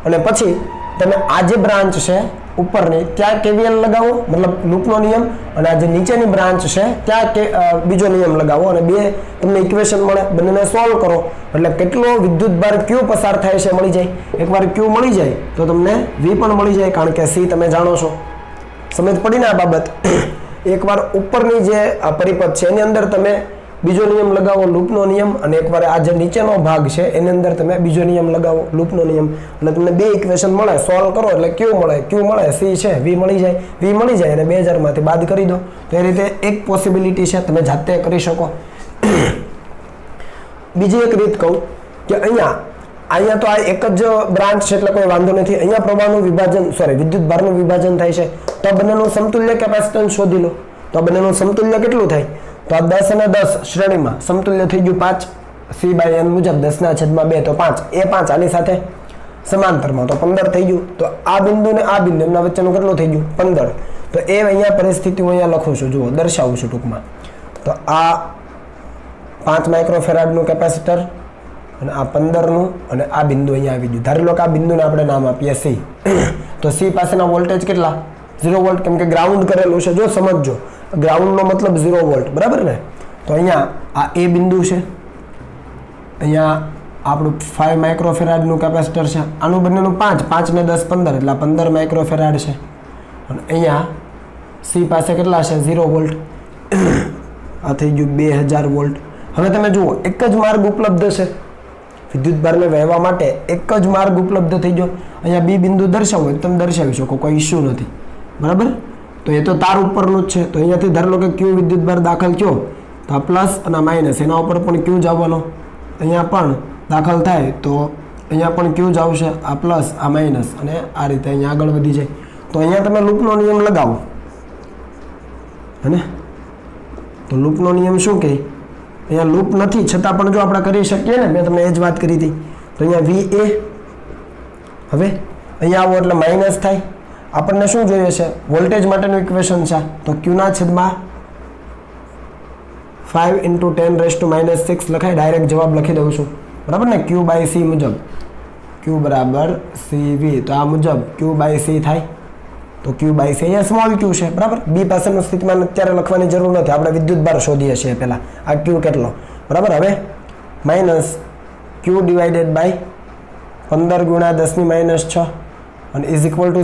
અને પછી તમે આ જે બ્રાન્ચ છે ઉપરની ત્યાં KVL લગાવો, મતલબ લૂપનો નિયમ, અને આ જે નીચેની બ્રાન્ચ છે ત્યાં બીજો નિયમ લગાવો અને બે તમને ઇક્વેશન મળે. બંનેને સોલ્વ કરો એટલે કેટલો વિદ્યુતભાર Q પસાર થાય છે મળી જાય. એકવાર Q મળી જાય તો તમને V પણ મળી જાય કારણ કે C તમે જાણો છો. સમજ પડી ને આ બાબત? એકવાર ઉપરની જે પરિપથ છે એની અંદર તમે બીજો નિયમ લગાવો લૂપનો નિયમ, અને એકવાર આ જે નીચેનો ભાગ છે એની અંદર તમે બીજો નિયમ લગાવો લૂપનો નિયમ, એટલે તમને બે ઇક્વેશન મળે. સોલ્વ કરો એટલે Q મળે C છે, V મળી જાય અને 2000 માંથી બાદ કરી દો. તો એ રીતે એક પોસિબિલિટી છે, તમે જાતે કરી શકો. બીજી એક રીત કહું કે અહીંયા તો આ એક જ બ્રાન્ચ છે એટલે કોઈ વાંધો નથી. અહીંયા પ્રવાહનું વિભાજન વિદ્યુતભારનું વિભાજન થાય છે તો આ બંનેનું સમતુલ્ય કેપેસિટન્સ શોધી લો. તો આ બંનેનું સમતુલ્ય કેટલું થાય? તો આ 10 અને 10 શ્રેણીમાં સમતુલ્ય થઈ ગયું 5 C/n મુજબ 10/2 તો 5, એ 5 આની સાથે સમાંતરમાં તો 15 થઈ ગયું. તો આ બિંદુ ને આ બિંદુ એમના વચ્ચેનું કેટલું થઈ ગયું 15. તો એ અહીંયા પરિસ્થિતિ હું અહીંયા લખું છું, જુઓ દર્શાવું છું ટૂંકમાં. તો આ 5 માઇક્રોફેરાડનું કેપેસિટર અને આ 15નું અને આ બિંદુ અહીંયા આવી ગયું. ધારી લો કે આ બિંદુને આપણે નામ આપીએ C. તો C પાસેના વોલ્ટેજ કેટલા 0 વોલ્ટ, કેમ કે ગ્રાઉન્ડ કરેલું છે. જો સમજજો, ગ્રાઉન્ડનો મતલબ 0 વોલ્ટ, બરાબર ને. તો અહીંયા આ એ બિંદુ છે, અહીંયા આપણું 5 માઇક્રોફેરાડનું કેપેસિટર છે. આનું બંનેનું 5, 5 ને 10 15 એટલે 15 માઇક્રોફેરાડ છે. અને અહીંયા C પાસે કેટલા છે 0 વોલ્ટ. આ થઈ ગયું 2000 વોલ્ટ. હવે તમે જુઓ એક જ માર્ગ ઉપલબ્ધ છે વિદ્યુતભારને વહેવા માટે, એક જ માર્ગ ઉપલબ્ધ થઈ ગયો. અહીંયા બી બિંદુ દર્શાવો તમે દર્શાવી શકો, કોઈ ઇશ્યુ નથી, બરાબર. તો એ તો તાર ઉપરનું જ છે. તો અહીંયાથી ધારો કે ક્યુ વિદ્યુતભાર દાખલ થયો તો આ પ્લસ અને માઇનસ એના ઉપર પણ ક્યુ જ આવવાનો. અહીંયા પણ દાખલ થાય તો અહીંયા પણ ક્યુ જ આવશે, આ પ્લસ આ માઇનસ, અને આ રીતે અહીંયા આગળ વધી જાય. તો અહીંયા તમે લૂપનો નિયમ લગાવો, હે. તો લૂપનો નિયમ શું કહે, અહીંયા લૂપ નથી છતાં પણ જો આપણે કરી શકીએ ને, મેં તમને એ જ વાત કરી હતી. તો અહીંયા VA, હવે અહીંયા આવો એટલે માઇનસ થાય. આપણને શું જોઈએ છે, વોલ્ટેજ માટેનું ઇક્વેશન છે. તો ક્યુના છેદમાં 5 × 10⁻⁻6 લખાય, ડાયરેક્ટ જવાબ લખી દઉં છું, બરાબર ને. Q/C મુજબ Q = CV, તો આ મુજબ Q/C થાય. તો Q/C અહીંયા સ્મોલ q છે, બરાબર. બી પાસેનું સ્થિતિમાન અત્યારે લખવાની જરૂર નથી, આપણે વિદ્યુતભાર શોધીએ છીએ પહેલાં. આ Q કેટલો, બરાબર. હવે માઇનસ Q / 15 × 10⁻6 અને =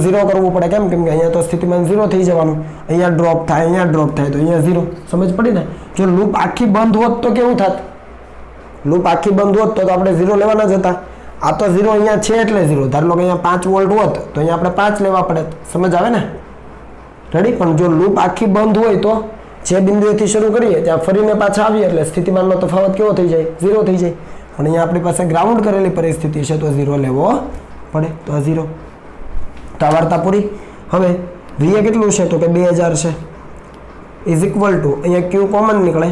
0 કરવું પડે. કેમ કે અહીંયા તો સ્થિતિમાન 0 થઈ જવાનું. અહીંયા ડ્રોપ થાય, અહીંયા ડ્રોપ થાય, તો અહીંયા 0. સમજ પડી ને. જો લૂપ આખી બંધ હોત તો કેવું થાત, લૂપ આખી બંધ હોત તો આપણે 0 લેવાના જ હતા. આ તો 0 અહીંયા છે એટલે 0. ધારો કે અહીંયા 5 વોલ્ટ હોત તો અહીંયા આપણે 5 લેવા પડે. સમજ આવે ને, રેડી. પણ જો લૂપ આખી બંધ હોય તો જે બિંદુએથી શરૂ કરીએ ત્યાં ફરીને પાછા આવીએ એટલે સ્થિતિમાનનો તફાવત કેવો થઈ જાય, 0 થઈ જાય. પણ અહીંયા આપણી પાસે ગ્રાઉન્ડ કરેલી પરિસ્થિતિ છે તો 0 લેવો પડે. તો આ 0. તો આ વાર્તા પૂરી. હવે VA કેટલું છે તો કે 2000 છે. = અહીંયા Q કોમન નીકળે,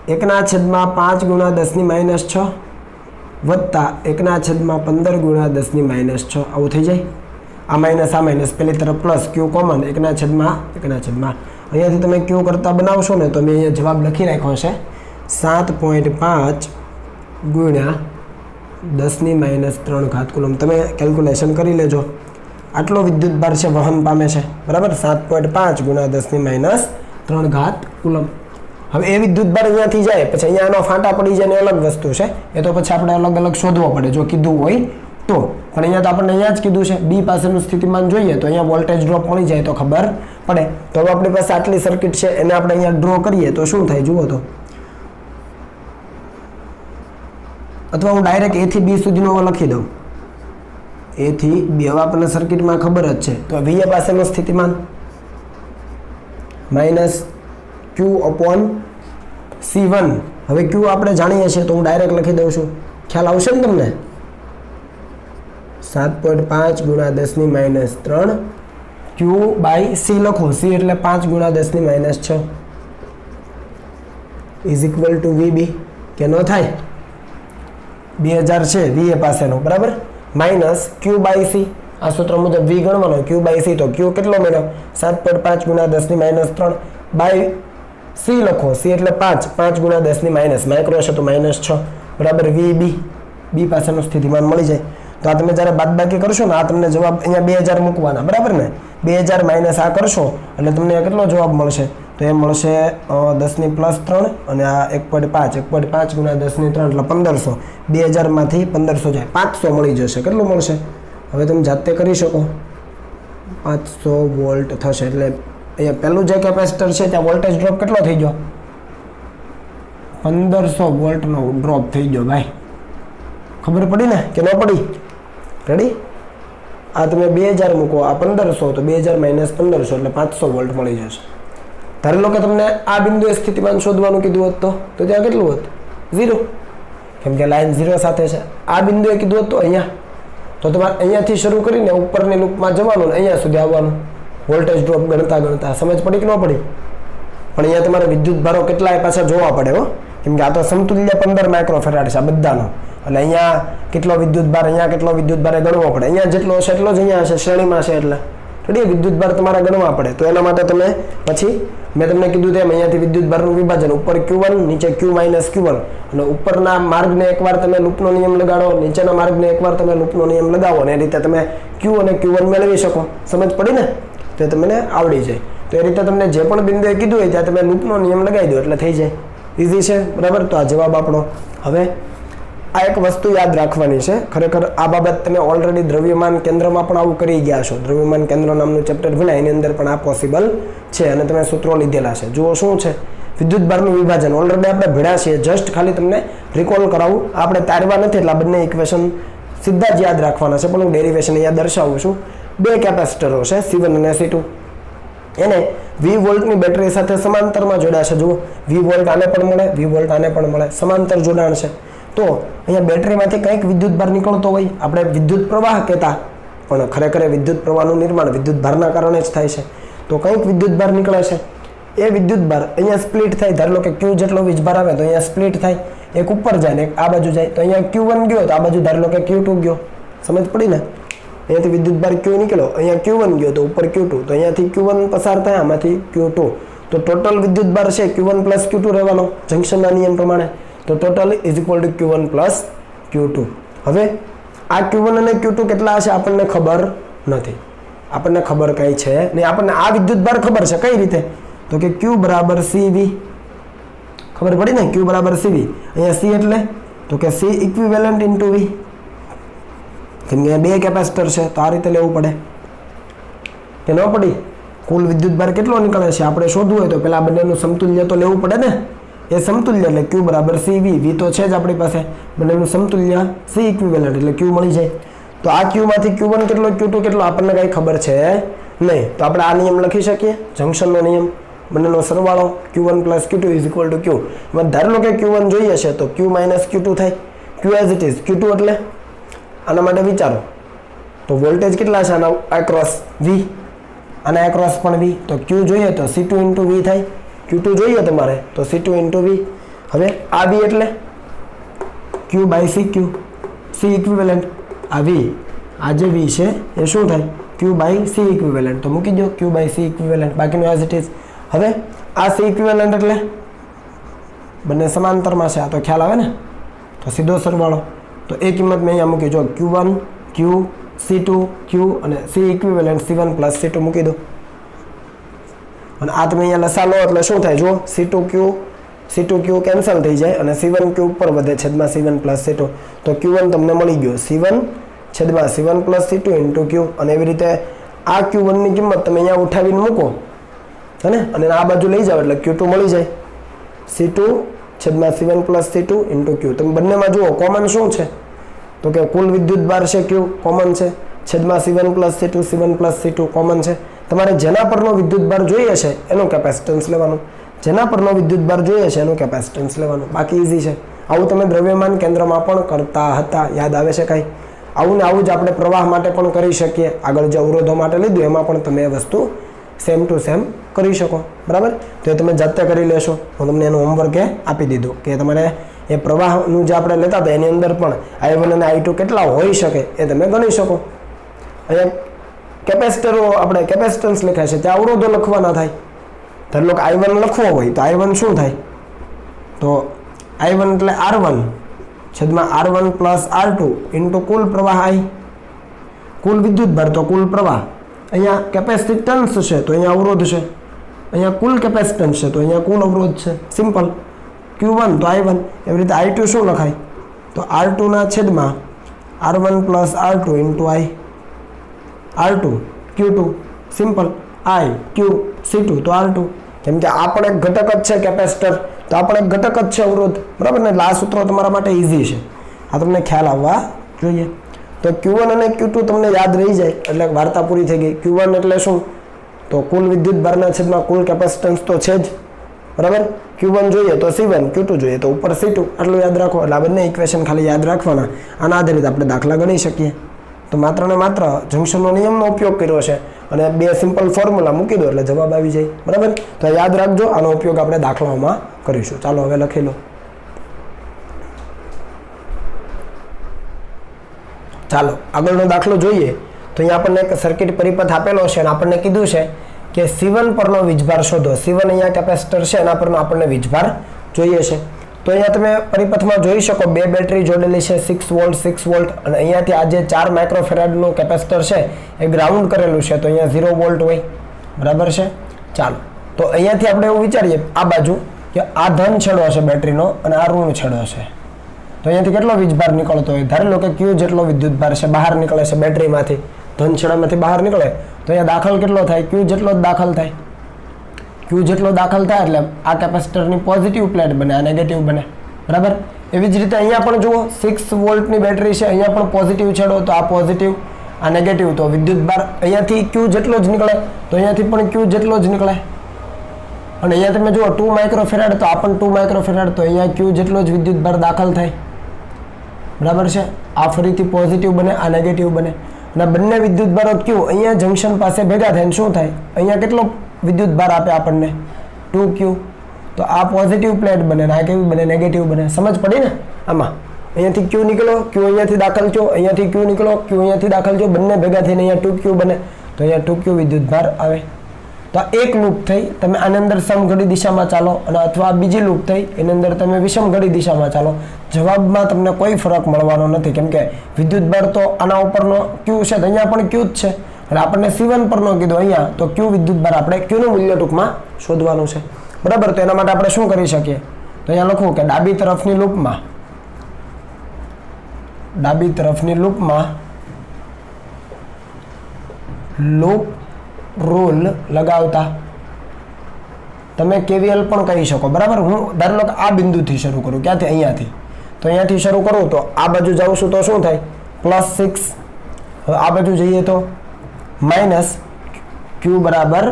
1/5 × 10⁻6 વત્તા 1/15 × 10⁻6 આવું થઈ જાય. આ માઇનસ પેલી તરફ પ્લસ, Q કોમન 1/1/. અહીંયાથી તમે Q કરતા બનાવશો ને તો મેં અહીંયા જવાબ લખી રાખ્યો છે 7.5 × 10⁻³ કુલમ. તમે કેલ્ક્યુલેશન કરી લેજો. આટલો વિદ્યુતભાર છે વહન પામે છે, બરાબર. 7.5 × 10⁻³ કુલમ. હવે એ વિદ્યુતભાર અહીંયાથી જાય પછી અહીંયા આનો ફાંટા પડી જાય ને અલગ વસ્તુ છે, એ તો પછી આપણે અલગ અલગ શોધવો પડે જો કીધું હોય તો. પણ અહીંયા તો આપણને અહીંયા જ કીધું છે. બી પાસેનું સ્થિતિમાન જોઈએ તો અહીંયા વોલ્ટેજ ડ્રોપ મળી જાય તો ખબર પડે. તો હવે આપણી પાસે આટલી સર્કિટ છે એને આપણે અહીંયા ડ્રો કરીએ તો શું થાય જુઓ તો. અથવા હું ડાયરેક્ટ A થી B સુધીનો લખી દઉં, A થી B. હવે આપણને સર્કિટમાં ખબર જ છે. તો VA પાસેનું સ્થિતિમાન -Q/C1. હવે Q આપણે જાણીએ છીએ તો હું ડાયરેક્ટ લખી દઉં છું. ખ્યાલ આવશે ને તમને. 7.5 × 10⁻³ Q/C લખો. C એટલે 5 × 10⁻6 = VB. કે ન થાય, 2000 છે VA પાસેનો, બરાબર. માઇનસ Q/C, આ સૂત્ર મુજબ V ગણવાનો, Q/C. તો Q કેટલો મળ્યો 7.5 × 10⁻³ બાય C લખો. C એટલે 5 × 10⁻, માઇક્રો છે તો -6, બરાબર. VB, B પાસેનું સ્થિતિમાન મળી જાય. તો આ તમે જ્યારે બાદબાકી કરશો ને આ તમને જવાબ અહીંયા 2000 મૂકવાના, બરાબર ને. 2000 માઇનસ આ કરશો એટલે તમને કેટલો જવાબ મળશે તો એ મળશે 10⁻³ અને આ 1.5 × 10⁻³ એટલે 1500. 2000 માંથી 1500 જાય 500 મળી જશે. કેટલું મળશે હવે તમે જાતે કરી શકો. 500 વોલ્ટ થશે. એટલે અહીંયા પહેલું જે કેપેસિટર છે ત્યાં વોલ્ટેજ ડ્રોપ કેટલો થઈ ગયો, 1500 વોલ્ટનો ડ્રોપ થઈ ગયો ભાઈ. ખબર પડી ને કે ન પડી, રેડી. આ તમે 2000 મૂકો, આ 1500, તો 2000 માઇનસ 1500 એટલે 500 વોલ્ટ મળી જશે. ધારી લો કે તમને આ બિંદુએ સ્થિતિમાન શોધવાનું કીધું હોત તો ત્યાં કેટલું હોત 0, કેમ કે લાઈન 0 સાથે છે. આ બિંદુએ કીધું હોત તો અહીંયા, તો તમારે અહીંયાથી શરૂ કરીને ઉપરની લૂપમાં જવાનું ને અહીંયા સુધી આવવાનું વોલ્ટેજ ડ્રોપ ગણતા. સમજ પડી કે ન પડી. પણ અહીંયા તમારે વિદ્યુત ભારો કેટલાય પાછા જોવા પડે હો, કેમ કે આ તો સમતુલ્ય 15 માઇક્રોફેરાડ છે આ બધાનો, એટલે અહીંયા કેટલો વિદ્યુત ભાર, અહીંયા કેટલો વિદ્યુત ભાર ગણવો પડે, અહીંયા જેટલો હશે એટલો જ અહીંયા હશે, શ્રેણીમાં છે એટલે થોડી વિદ્યુત ભાર તમારે ગણવા પડે. તો એના માટે તમે પછી મેં તમને કીધું તેમ અહીંયાથી વિદ્યુત ભારનું વિભાજન, ઉપર Q1 નીચે Q - Q1, અને ઉપરના માર્ગને એકવાર તમે લૂપનો નિયમ લગાડો, નીચેના માર્ગને એકવાર તમે લૂપનો નિયમ લગાવો, અને એ રીતે તમે Q અને Q1 મેળવી શકો. સમજ પડી ને? તો તમને આવડી જાય. તો એ રીતે તમને જે પણ બિંદુએ કીધું હોય ત્યાં તમે લૂપનો નિયમ લગાવી દો એટલે થઈ જાય. ઇઝી છે, બરાબર? તો આ જવાબ આપણો. હવે આ એક વસ્તુ યાદ રાખવાની છે, ખરેખર આ બાબત તમે ઓલરેડી દ્રવ્યમાન કેન્દ્રમાં પણ આવું કરી ગયા છો. દ્રવ્યમાન કેન્દ્ર નામનું ચેપ્ટર ભણ્યા, એની અંદર પણ આ પોસિબલ છે અને તમે સૂત્રો લીધેલા છે. જુઓ શું છે વિદ્યુત ભારનું વિભાજન, ઓલરેડી આપણે ભણ્યા છીએ, જસ્ટ ખાલી તમને રિકોલ કરાવું. આપણે તારવા નથી એટલે આ બંને ઇક્વેશન સીધા જ યાદ રાખવાના છે, પણ હું ડેરિવેશન અહીંયા દર્શાવું છું. બે કેપેસિટરો છે C1 અને C2, એને 20 વોલ્ટની બેટરી સાથે સમાંતરમાં જોડાશે. જુઓ 20 વોલ્ટ આને પણ મળે, 20 વોલ્ટ આને પણ મળે, સમાંતર જોડાણ છે. તો અહીંયા બેટરીમાંથી કંઈક વિદ્યુત ભાર નીકળતો હોય, આપણે વિદ્યુત પ્રવાહ કહેતા, પણ ખરેખર વિદ્યુત પ્રવાહનું નિર્માણ વિદ્યુત ભારના કારણે જ થાય છે. તો કંઈક વિદ્યુત ભાર નીકળે છે, એ વિદ્યુત ભાર અહીંયા સ્પ્લિટ થાય. ધારો લો કે Q જેટલો વીજભાર આવે તો અહીંયા સ્પ્લિટ થાય, એક ઉપર જાય ને એક આ બાજુ જાય. તો અહીંયા Q1 ગયો તો આ બાજુ ધારો લો કે Q2 ગયો. સમજ પડી ને? અહીંયાથી વિદ્યુત ભાર Q નીકળ્યો, અહીંયા Q1 ગયો તો ઉપર Q2, તો અહીંયાથી Q1 પસાર થાય, આમાંથી Q2. તો ટોટલ વિદ્યુત ભાર છે Q1 + Q2 રહેવાનો જંક્શનના નિયમ પ્રમાણે. તો total is equal to Q1 + Q2. હવે આ Q1 અને Q2 કેટલા હશે આપણને ખબર નથી, આપણને ખબર કઈ છે નહીં. આપણને આ વિદ્યુત ભાર ખબર છે, કઈ રીતે? તો કે Q = CV, ખબર પડી ને? Q = CV. અહીંયા C એટલે તો કે C ઇક્વિવેલન્ટ * V, કેમ કે બે કેપેસિટર છે તો આ રીતે લેવું પડે કે ન પડી? કુલ વિદ્યુત ભાર કેટલો નીકળે છે આપણે શોધવું હોય તો પેલા બંનેનું સમતુલ્ય તો લેવું પડે ને. એ સમતુલ્ય એટલે Q = CV, V તો છે જ આપણી પાસે, બંનેનું સમતુલ્ય C ઇક્વિવેલન્ટ એટલે Q મળી જાય. તો આ Q માંથી Q1 કેટલો Q2 કેટલો આપણને કઈ ખબર છે નહીં. તો આપણે આ નિયમ લખી શકીએ, જંક્શનનો નિયમ, બંનેનો સરવાળો Q1 + Q2 = Q. એમાં ધારો લો કે Q1 જોઈએ છે તો Q - Q2 થાય. Q as it is, Q2 એટલે આના માટે વિચારો તો વોલ્ટેજ કેટલા છે આના એક્રોસ V, આના એક્રોસ પણ V. તો Q જોઈએ તો C2 * V થાય, Q2 જોઈએ તમારે તો C2 * V. હવે આ V એટલે Q/CQ, C ઇક્વિવેલન્ટ. આ V, આ જે V છે એ શું થાય? Q/C equivalent. તો મૂકી દો Q/C ઇક્વિવેલન્ટ, બાકીનું એઝ ઇટ ઇઝ. હવે આ C ઇક્વિવેલન્ટ એટલે બંને સમાંતરમાં છે, આ તો ખ્યાલ આવે ને? તો સીધો સરવાળો. તો એ કિંમત મેં અહીંયા મૂકી, જો Q1 Q C2 Q અને C ઇક્વિવેલન્ટ C1 + C2 મૂકી દો. અને આ તમે અહીંયા લસા લો એટલે શું થાય? જો C2Q કેન્સલ થઈ જાય અને C1Q ઉપર વધે છેદમાં C1 + C2. તો Q1 તમને મળી ગયો C1 છેદમાં C1 + C2 × Q. અને એવી રીતે આ Q1 ની કિંમત તમે અહીંયા ઉઠાવીને મૂકો હે, અને આ બાજુ લઈ જાઓ એટલે Q2 મળી જાય, C2 છેદમાં C1 + C2 × Q. તમે બંનેમાં જુઓ કોમન શું છે? તો કે કુલ વિદ્યુત ભાર છે Q કોમન છે, છેદમાં C1 + C2 C1 + C2 common છે. તમારે જેના પરનો વિદ્યુત ભાર જોઈએ છે એનું કેપેસિટન્સ લેવાનું, જેના પરનો વિદ્યુત ભાર જોઈએ છે એનું કેપેસિટન્સ લેવાનું, બાકી ઇઝી છે. આવું તમે દ્રવ્યમાન કેન્દ્રમાં પણ કરતા હતા, યાદ આવે છે કાંઈ? આવું ને આવું જ આપણે પ્રવાહ માટે પણ કરી શકીએ. આગળ જે અવરોધો માટે લીધું એમાં પણ તમે એ વસ્તુ સેમ ટુ સેમ કરી શકો, બરાબર? તો એ તમે જાતે કરી લેશો. હું તમને એનું હોમવર્ક આપી દીધું કે તમારે એ પ્રવાહનું જે આપણે લેતા હતા એની અંદર પણ I1 અને I2 કેટલા હોઈ શકે એ તમે ગણી શકો. અહીંયા કેપેસિટરો આપણે કેપેસિટન્સ લખ્યા છે ત્યાં અવરોધો લખવાના થાય. ધારો કે I1 લખવો હોય તો I1 શું થાય? તો I1 એટલે R1 છેદમાં R1 + R2 × કુલ પ્રવાહ I, કુલ વિદ્યુત ભાર તો કુલ પ્રવાહ. અહીંયા કેપેસિટન્સ છે તો અહીંયા અવરોધ છે, અહીંયા કુલ કેપેસિટન્સ છે તો અહીંયા કુલ અવરોધ છે. સિમ્પલ. Q1 તો I1, એવી રીતે I2 શું લખાય? તો R2 ના છેદમાં R1 + R2 × I, R2 Q2 simple, I Q C2 તો R2. કેમ કે આ પણ એક ઘટક જ છે કેપેસિટર, તો આ પણ એક ઘટક જ છે અવરોધ, બરાબર ને? એટલે આ સૂત્રો તમારા માટે ઇઝી છે, આ તમને ખ્યાલ આવવા જોઈએ. તો Q1 અને Q2 તમને યાદ રહી જાય એટલે વાર્તા પૂરી થઈ ગઈ. Q1 એટલે શું? તો કુલ વિદ્યુત ભારના છેદમાં કુલ કેપેસિટન્સ તો છે જ, બરાબર? Q1 જોઈએ તો C1, Q2 જોઈએ તો ઉપર C2, આટલું યાદ રાખો. એટલે આ બંને ઇક્વેશન ખાલી યાદ રાખવાના, આના આધારિત આપણે દાખલા ગણી શકીએ. તો માત્ર ને માત્ર જંક્શનનો નિયમનો ઉપયોગ કર્યો છે અને બે સિમ્પલ ફોર્મ્યુલા મૂકી દો એટલે જવાબ આવી જાય, બરાબર? તો યાદ રાખજો, આનો ઉપયોગ આપણે દાખલાઓમાં કરીશું. ચાલો હવે લખી લો. ચાલો આગળનો દાખલો જોઈએ. તો અહીંયા આપણને એક સર્કિટ પરિપથ આપેલો છે અને આપણને કીધું છે કે C1 પરનો વીજભાર શોધો. C1 અહીંયા કેપેસિટર છે એના પરનો આપણને વીજભાર જોઈએ છે. તો અહીંયા તમે પરિપથમાં જોઈ શકો 2 બેટરી જોડેલી છે 6 વોલ્ટ 6 વોલ્ટ અને અહીંયાથી આ જે 4 માઇક્રોફેરાડનું કેપેસિટર છે એ ગ્રાઉન્ડ કરેલું છે તો અહીંયા 0 વોલ્ટ હોય. બરાબર છે. ચાલો તો અહીંયાથી આપણે એવું વિચારીએ આ બાજુ કે આ ધન છેડો છે બેટરીનો અને આ ઋણ છેડો છે. તો અહીંયાથી કેટલો વીજભાર નીકળતો હોય? ધારી લો કે Q જેટલો વિદ્યુતભાર છે બહાર નીકળે છે બેટરીમાંથી, ધન છેડામાંથી બહાર નીકળે તો અહીંયા દાખલ કેટલો થાય? Q જેટલો જ દાખલ થાય. Q જેટલો દાખલ થાય એટલે આ કેપેસિટરની પોઝિટિવ પ્લેટ બને, આ નેગેટિવ બને. બરાબર. એવી જ રીતે અહીંયા પણ જુઓ 6 વોલ્ટની બેટરી છે, અહીંયા પણ પોઝિટિવ છેડો તો આ પોઝિટિવ, આ નેગેટિવ. તો વિદ્યુતભાર અહીંયાથી Q જેટલો જ નીકળે તો અહીંયાથી પણ Q જેટલો જ નીકળે. અને અહીંયા તમે જુઓ 2 માઇક્રોફેરાડ તો આ પણ 2 માઇક્રોફેરાડ તો અહીંયા Q જેટલો જ વિદ્યુતભાર દાખલ થાય. બરાબર છે. આ ફરીથી પોઝિટિવ બને, આ નેગેટિવ બને અને બંને વિદ્યુતભારો Q અહીંયા જંકશન પાસે ભેગા થઈને શું થાય? અહીંયા કેટલો વિદ્યુતભાર આપે આપણને? 2Q. તો આ પોઝિટિવ પ્લેટ બને અને આ કેવી બને? નેગેટિવ બને. સમજ પડી ને આમાં? અહીંયાથી Q નીકળો, Q અહીંયાથી દાખલ થયો, અહીંયાથી Q નીકળો, Q અહીંયાથી દાખલ થયો, બંને ભેગા થઈને અહીંયા 2Q બને તો અહીંયા 2Q વિદ્યુતભાર આવે. તો આ એક લૂપ થઈ, તમે આની અંદર સમઘડી દિશામાં ચાલો અને અથવા બીજી લૂપ થઈ એની અંદર તમે વિષમઘડી દિશામાં ચાલો. જવાબમાં તમને કોઈ ફરક મળવાનો નથી કેમ કે વિદ્યુતભાર તો આના ઉપરનો Q છે તો અહીંયા પણ Q જ છે અને આપણને C1 પરનો કીધો અહીંયા તો Q વિદ્યુતભાર આપણે Q નું મૂલ્ય ટૂંકમાં શોધવાનું છે. બરાબર. તો એના માટે આપણે શું કરી શકીએ? તો અહીંયા લખું કે ડાબી તરફની લૂપમાં લૂપ રૂલ લગાવતા તમે KVL પણ કહી શકો. બરાબર. હું ધારો કે આ બિંદુથી શરૂ કરું. ક્યાંથી? અહીંયાથી. તો અહીંયાથી શરૂ કરું તો આ બાજુ જાઉં છું તો શું થાય? +6. હવે આ બાજુ જઈએ તો -Q બરાબર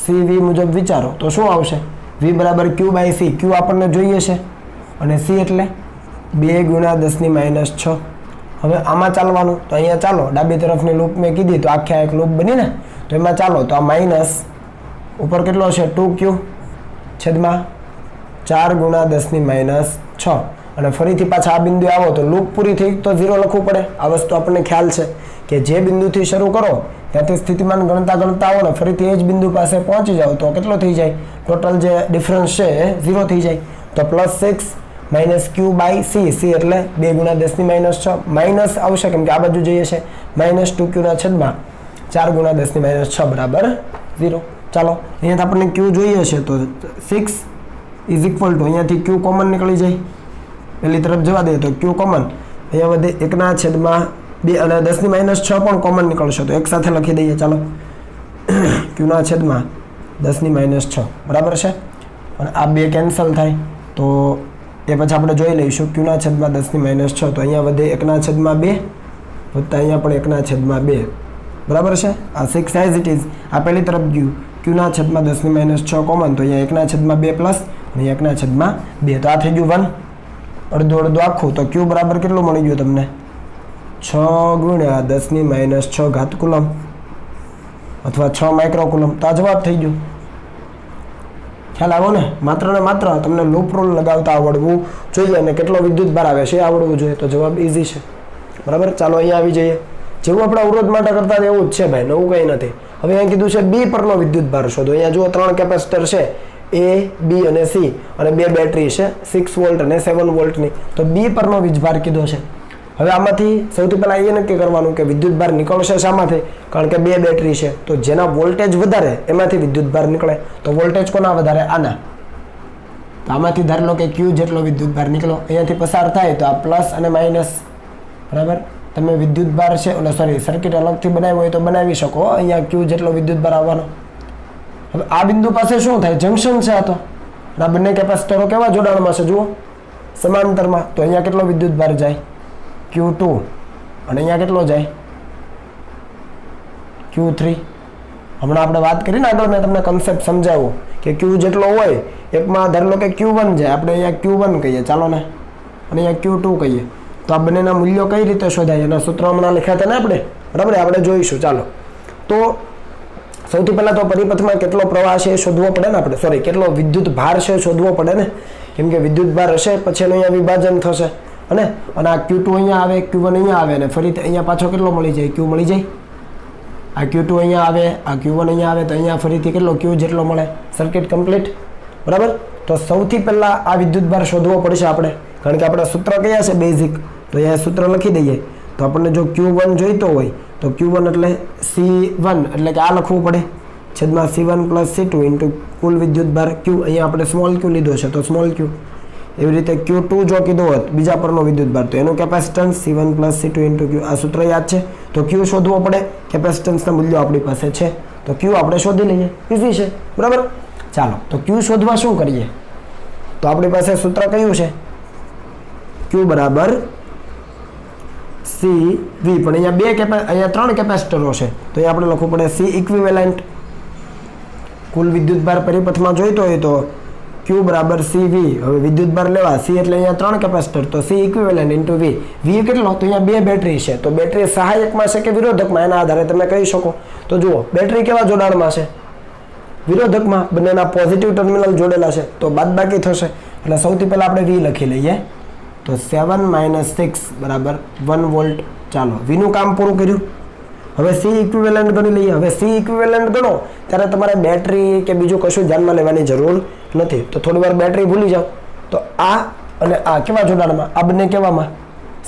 CV મુજબ વિચારો તો શું આવશે? V બરાબર Q/C. Q આપણને જોઈએ છે અને C એટલે 2 × 10⁻6. હવે આમાં ચાલવાનું તો અહીંયા ચાલો ડાબી તરફની લૂપ મેં કીધી તો આખી એક લૂપ બની ને તો એમાં ચાલો તો આ માઇનસ ઉપર કેટલો છે? 2Q છેદમાં 4 × 10⁻6 અને ફરીથી પાછા આ બિંદુ આવો તો લૂપ પૂરી થઈ તો 0 લખવું પડે. આ વસ્તુ આપણને ખ્યાલ છે કે જે બિંદુથી શરૂ કરો ત્યાંથી સ્થિતિમાન ગણતા આવો ને ફરીથી એ જ બિંદુ પાસે પહોંચી જાઓ તો કેટલો થઈ જાય? ટોટલ જે ડિફરન્સ છે એ 0 થઈ જાય. તો +6 - Q/C. C એટલે 2 × 10⁻6 માઇનસ આવશે કેમ કે આ બાજુ જઈએ છે -2Q ના છેદમાં 4 × 10⁻6 બરાબર 0. ચાલો અહીંયાથી આપણને Q જોઈએ છે તો 6 = અહીંયાથી Q કોમન નીકળી જાય, પેલી તરફ જવા દે તો Q કોમન અહીંયા વધે 1/2 અને 10⁻6 પણ કોમન નીકળશે તો એક સાથે લખી દઈએ. ચાલો Q/10⁻6 બરાબર છે અને આ 2 કેન્સલ થાય તો એ પછી આપણે જોઈ લઈશું Q/10⁻6 તો અહીંયા વધે 1/2 વત્તા અહીંયા પણ 1/2 બરાબર છે. આ 6 એઝ ઇટ ઇઝ આ પહેલી તરફ ગયું Q/10⁻6 કોમન તો અહીંયા 1/2 પ્લસ અને 1/2 તો આ થઈ ગયું 1 અડધું આખું તો Q બરાબર કેટલું મળી ગયું તમને? 6 × 10⁻6 કુલમ અથવા 6 માઇક્રોકુલમ. તો આ જવાબ થઈ ગયો. ખ્યાલ આવો ને? માત્ર ને માત્ર તમને લૂપ રૂલ લગાવતા આવડવું જોઈએ અને કેટલો વિદ્યુતભાર આવે છે આવડવું જોઈએ તો જવાબ ઈઝી છે. બરાબર. ચાલો અહીંયા આવી જઈએ. જેવું આપણે અવરોધ માટે કરતા એવું જ છે ભાઈ, નવું કંઈ નથી. હવે અહીંયા કીધું છે B પરનો વિદ્યુતભાર શોધો. અહીંયા જુઓ 3 કેપેસિટર છે A, B અને C અને 2 બેટરી છે 6 વોલ્ટ અને 7 વોલ્ટની. તો B પરનો વીજભાર કીધો છે. હવે આમાંથી સૌથી પહેલા એ નક્કી કરવાનું કે વિદ્યુતભાર નીકળશે શામાંથી? કારણ કે 2 બેટરી છે તો જેના વોલ્ટેજ વધારે એમાંથી વિદ્યુતભાર નીકળે. તો વોલ્ટેજ કોના વધારે? આના. તો આમાંથી ધારી લો કે Q જેટલો વિદ્યુતભાર નીકળો, અહીંયાથી પસાર થાય તો આ પ્લસ અને માઇનસ. બરાબર. તમે વિદ્યુતભાર છે એટલે સોરી સર્કિટ અલગથી બનાવી હોય તો બનાવી શકો. અહીંયા Q જેટલો વિદ્યુતભાર આવવાનો. હવે આ બિંદુ પાસે શું થાય? જંકશન છે આ તો. આ બંને કેપેસિટરો કેવા જોડાણમાં છે જુઓ? સમાંતરમાં. તો અહીંયા કેટલો વિદ્યુતભાર જાય? Q2 અને અહીંયા કેટલો જાય? Q3. હમણાં આપણે વાત કરીને આગળ મેં તમને કન્સેપ્ટ સમજાવ્યો કે Q જેટલો હોય એકમાં ધારી લો કે Q1 જાય, આપણે અહીંયા Q1 કહીએ ચાલો ને અને અહીંયા Q2 કહીએ. તો આ બંનેના મૂલ્યો કઈ રીતે શોધાય એના સૂત્ર હમણાં લખ્યા હતા ને આપણે. બરાબર. આપણે જોઈશું. ચાલો તો સૌથી પહેલાં તો પરિપથમાં કેટલો પ્રવાહ છે એ શોધવો પડે ને આપણે, કેટલો વિદ્યુત ભાર છે શોધવો પડે ને કેમ કે વિદ્યુત ભાર હશે પછી એનું અહીંયા વિભાજન થશે અને આ Q2 અહીંયા આવે, Q1 અહીંયા આવે અને ફરીથી અહીંયા પાછો કેટલો મળી જાય? Q મળી જાય. આ Q2 અહીંયા આવે, આ Q1 અહીંયા આવે, તો અહીંયા ફરીથી કેટલો Q જેટલો મળે. Circuit complete. બરાબર. તો સૌથી પહેલાં આ વિદ્યુતભાર શોધવો પડશે આપણે, કારણ કે આપણા સૂત્ર કયા છે બેઝિક, તો અહીંયા સૂત્ર લખી દઈએ. તો આપણને જો Q1 જોઈતો હોય તો Q1 એટલે C1 એટલે કે આ લખવું પડે છેદમાં C1 + C2 ઇન્ટુ કુલ વિદ્યુતભાર Q. અહીંયા આપણે સ્મોલ Q લીધો છે તો સ્મોલ Q. એવી રીતે Q2 જો કીધો હોત બીજા પરનો વિદ્યુતભાર, તો એનું capacitance C1 + C2 into Q. આ સૂત્ર યાદ છે. તો Q શોધવો પડે, કેપેસિટન્સના મૂલ્યો આપણી પાસે છે, તો Q આપણે શોધી લઈએ. ઇઝી છે. બરાબર. ચાલો, તો Q શોધવા શું કરીએ? તો આપણી પાસે સૂત્ર કયું છે? Q બરાબર CV. પણ અહીંયા 3 કેપેસિટરો છે, તો અહીંયા આપણે લખવું પડે C ઇક્વિવેલન્ટ. કુલ વિદ્યુતભાર પરિપથમાં જોઈતો હોય તો Q બરાબર CV. હવે વિદ્યુતભાર લેવા C એટલે અહીંયા 3 કેપેસિટર, તો C equivalent into V. V કેટલો? તો અહીંયા 2 બેટરી છે, તો બેટરી સહાયકમાં છે કે વિરોધકમાં, એના આધારે તમે કહી શકો. તો જુઓ બેટરી કેવા જોડાણમાં છે? વિરોધકમાં. બંનેના પોઝિટિવ ટર્મિનલ જોડેલા છે, તો બાદબાકી થશે. એટલે સૌથી પહેલાં આપણે V લખી લઈએ. તો 7 - 6 બરાબર 1 વોલ્ટ. ચાલો, વીનું કામ પૂરું કર્યું. હવે C ઇક્વિવેલન્ટ ગણી લઈએ. હવે C ઇક્વિવેલન્ટ ગણો ત્યારે તમારે બેટરી કે બીજું કશું ધ્યાનમાં લેવાની જરૂર નથી. તો થોડી વાર બેટરી ભૂલી જાઓ. તો આ અને આ કેવા જોડાણમાં? આ બંને કેવામાં?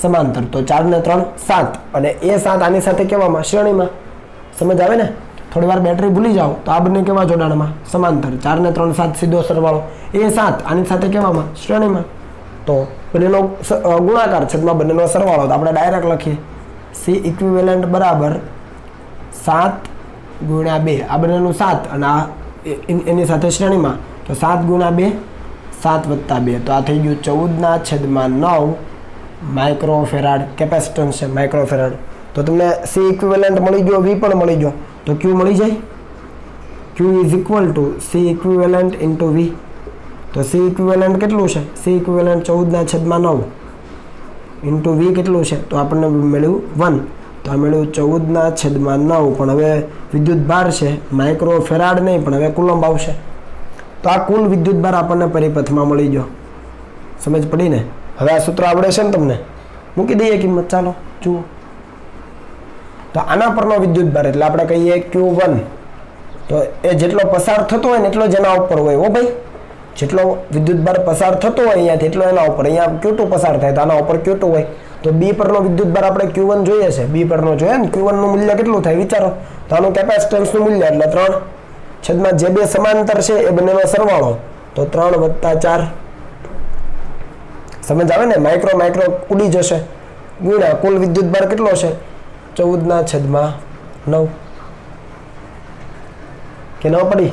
સમાંતર. તો 4 ને 3 7 અને એ 7 આની સાથે કેવામાં? શ્રેણીમાં. સમજ આવે ને? થોડી વાર બેટરી ભૂલી જાઓ તો આ બંને કેવા જોડાણમાં? સમાંતર. 4 ને 3 7 સીધો સરવાળો. એ 7 આની સાથે કેવામાં? શ્રેણીમાં. તો બંનેનો ગુણાકાર છેદમાં બંનેનો સરવાળો. તો આપણે ડાયરેક્ટ લખીએ C ઇક્વિવેલન્ટ બરાબર 7 × 2. આ બંનેનું 7 અને આ એની સાથે શ્રેણીમાં, તો 7 × 2 7 + 2, તો આ થઈ ગયું 14/9 માઇક્રોફેરાડ. કેપેસિટન્સ છે માઇક્રોફેરાડ. તો તમને C ઇક્વિવેલન્ટ મળી ગયો, V પણ મળી ગયો, તો Q મળી જાય. Q = C equivalent into V. તો C ઇક્વિવેલન્ટ કેટલું છે? C ઇક્વિવેલન્ટ 14/9 ઇન્ટુ V કેટલું છે? તો આપણને મળ્યું 1. તો આ મળ્યું 14/9. પણ હવે વિદ્યુતભાર છે માઇક્રોફેરાડ નહીં, પણ હવે કુલમ્બ આવશે. તો આ કુલ વિદ્યુતભાર આપણને પરિપથમાં મળી ગયો. સમજ પડી ને? હવે આ સૂત્ર આવડે છે ને તમને? મૂકી દઈએ કિંમત. ચાલો જુઓ. તો આના પરનો વિદ્યુતભાર એટલે આપણે કહીએ Q1. તો એ જેટલો પસાર થતો હોય ને એટલો જ એના ઉપર હોય. હો ભાઈ, જેટલો વિદ્યુતભાર પસાર થતો હોય અહીંયાથી એટલો એના ઉપર. અહીંયા Q2 પસાર થાય તો આના ઉપર Q2 હોય. તો B પરનો વિદ્યુતભાર આપણે Q1 જોઈએ છે. B પરનો જોઈએ ને, Q1 નું મૂલ્ય કેટલું થાય વિચારો. તો આનું કેપેસિટન્સનું મૂલ્ય એટલે 3 છેદમાં જે બે સમાંતર છે એ બંનેનો સરવાળો, તો 3 + 4. સમજ આવે ને? માઇક્રો ઉડી જશે. ગુણ્યા કુલ વિદ્યુતભાર કેટલો છે? 14/9. કે ન પડી?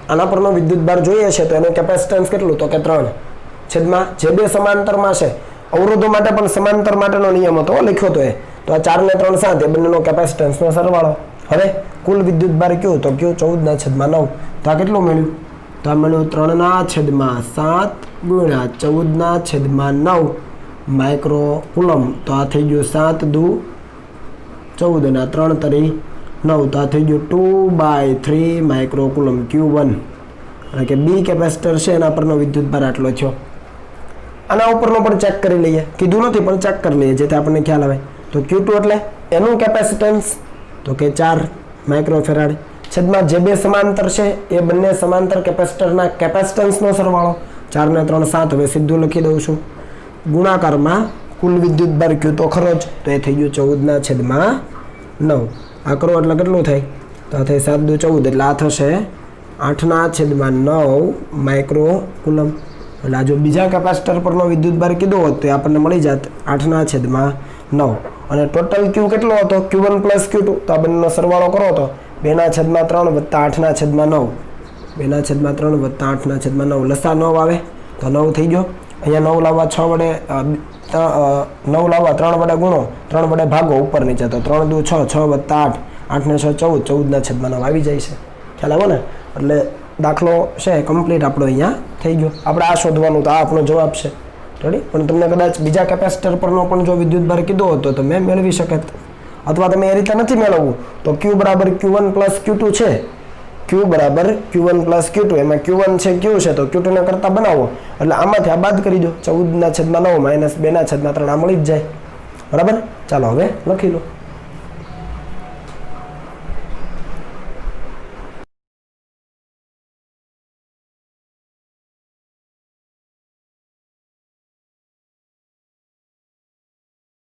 આના પરનો વિદ્યુતભાર જોઈએ છે તો એનું કેપેસિટન્સ કેટલું? તો કે 3 છેદમાં જે બે સમાંતરમાં છે. અવરોધો માટે પણ સમાંતર માટેનો નિયમ હતો, લખ્યો તો એ. તો આ 4 ને 3 7 એ બંનેનો કેપેસિટન્સનો સરવાળો. હવે કુલ વિદ્યુતભાર કયું? તો Q 14/9. તો આ કેટલું મળ્યું? તો આ મળ્યું 3/7 ગુણ્યા 14/9 માઇક્રો કુલમ. તો આ થઈ ગયું 7 × 2 14 અને 3 × 3 9. તો આ થઈ ગયું 2/3 માઇક્રો કુલમ Q1. એટલે કે B કેપેસિટર છે એના પરનો વિદ્યુતભાર આટલો થયો. આના ઉપરનો પણ ચેક કરી લઈએ. કીધું નથી પણ ચેક કરી લઈએ જેથી આપણને ખ્યાલ આવે. તો Q2 એટલે એનું કેપેસિટન્સ તો કે 4 માઇક્રોફેરાડ છેદમાં જે બે સમાંતર છે એ બંને સમાંતર કેપેસિટરના કેપેસિટન્સનો સરવાળો. 4 ને 3 7. હવે સીધું લખી દઉં છું. ગુણાકારમાં કુલ વિદ્યુતભાર Q તો ખરો જ, તો એ થઈ ગયું 14/9. આ કરો એટલે કેટલું થાય? તો આ થાય 7 × 2 14. એટલે આ થશે 8/9 માઇક્રો કુલમ. એટલે આ જો બીજા કેપેસિટર પરનો વિદ્યુતભાર કીધો હોત તો આપણને મળી જાત 8/9. અને ટોટલ Q કેટલો હતો? Q1 + Q2. તો આ બંનેનો સરવાળો કરો તો 2/3 + 8/9. 2/3 + 8/9. લસા 9 આવે તો 9 થઈ ગયો. અહીંયા 9 લાવવા 6 વડે 9 લાવવા 3 વડે ગુણો, 3 વડે ભાગો ઉપર નીચે. તો 3 × 2 6, 6 + 8, 8 ને 6 14, 14/9 આવી જાય છે. ખ્યાલ આવો ને? એટલે દાખલો છે કમ્પ્લીટ આપણો અહીંયા થઈ ગયો. આપણે આ શોધવાનું, તો આ આપણો જવાબ છે. રેડી? પણ તમને કદાચ બીજા કેપેસિટર પરનો પણ જો વિદ્યુતભાર કીધો હોત તો તમે મેળવી શકત. અથવા તમે એ રીતે નથી મેળવવું તો Q બરાબર Q1 + Q2 છે ક્યુ બરાબર Q1 પ્લસ Q2, એમાં Q1 છે Q છે તો Q2 ને કરતા બનાવો એટલે આમાંથી આ બાદ કરી દો, 14/9 -2/3 આ મળી જ જાય. બરાબર, ચાલો હવે લખી લો.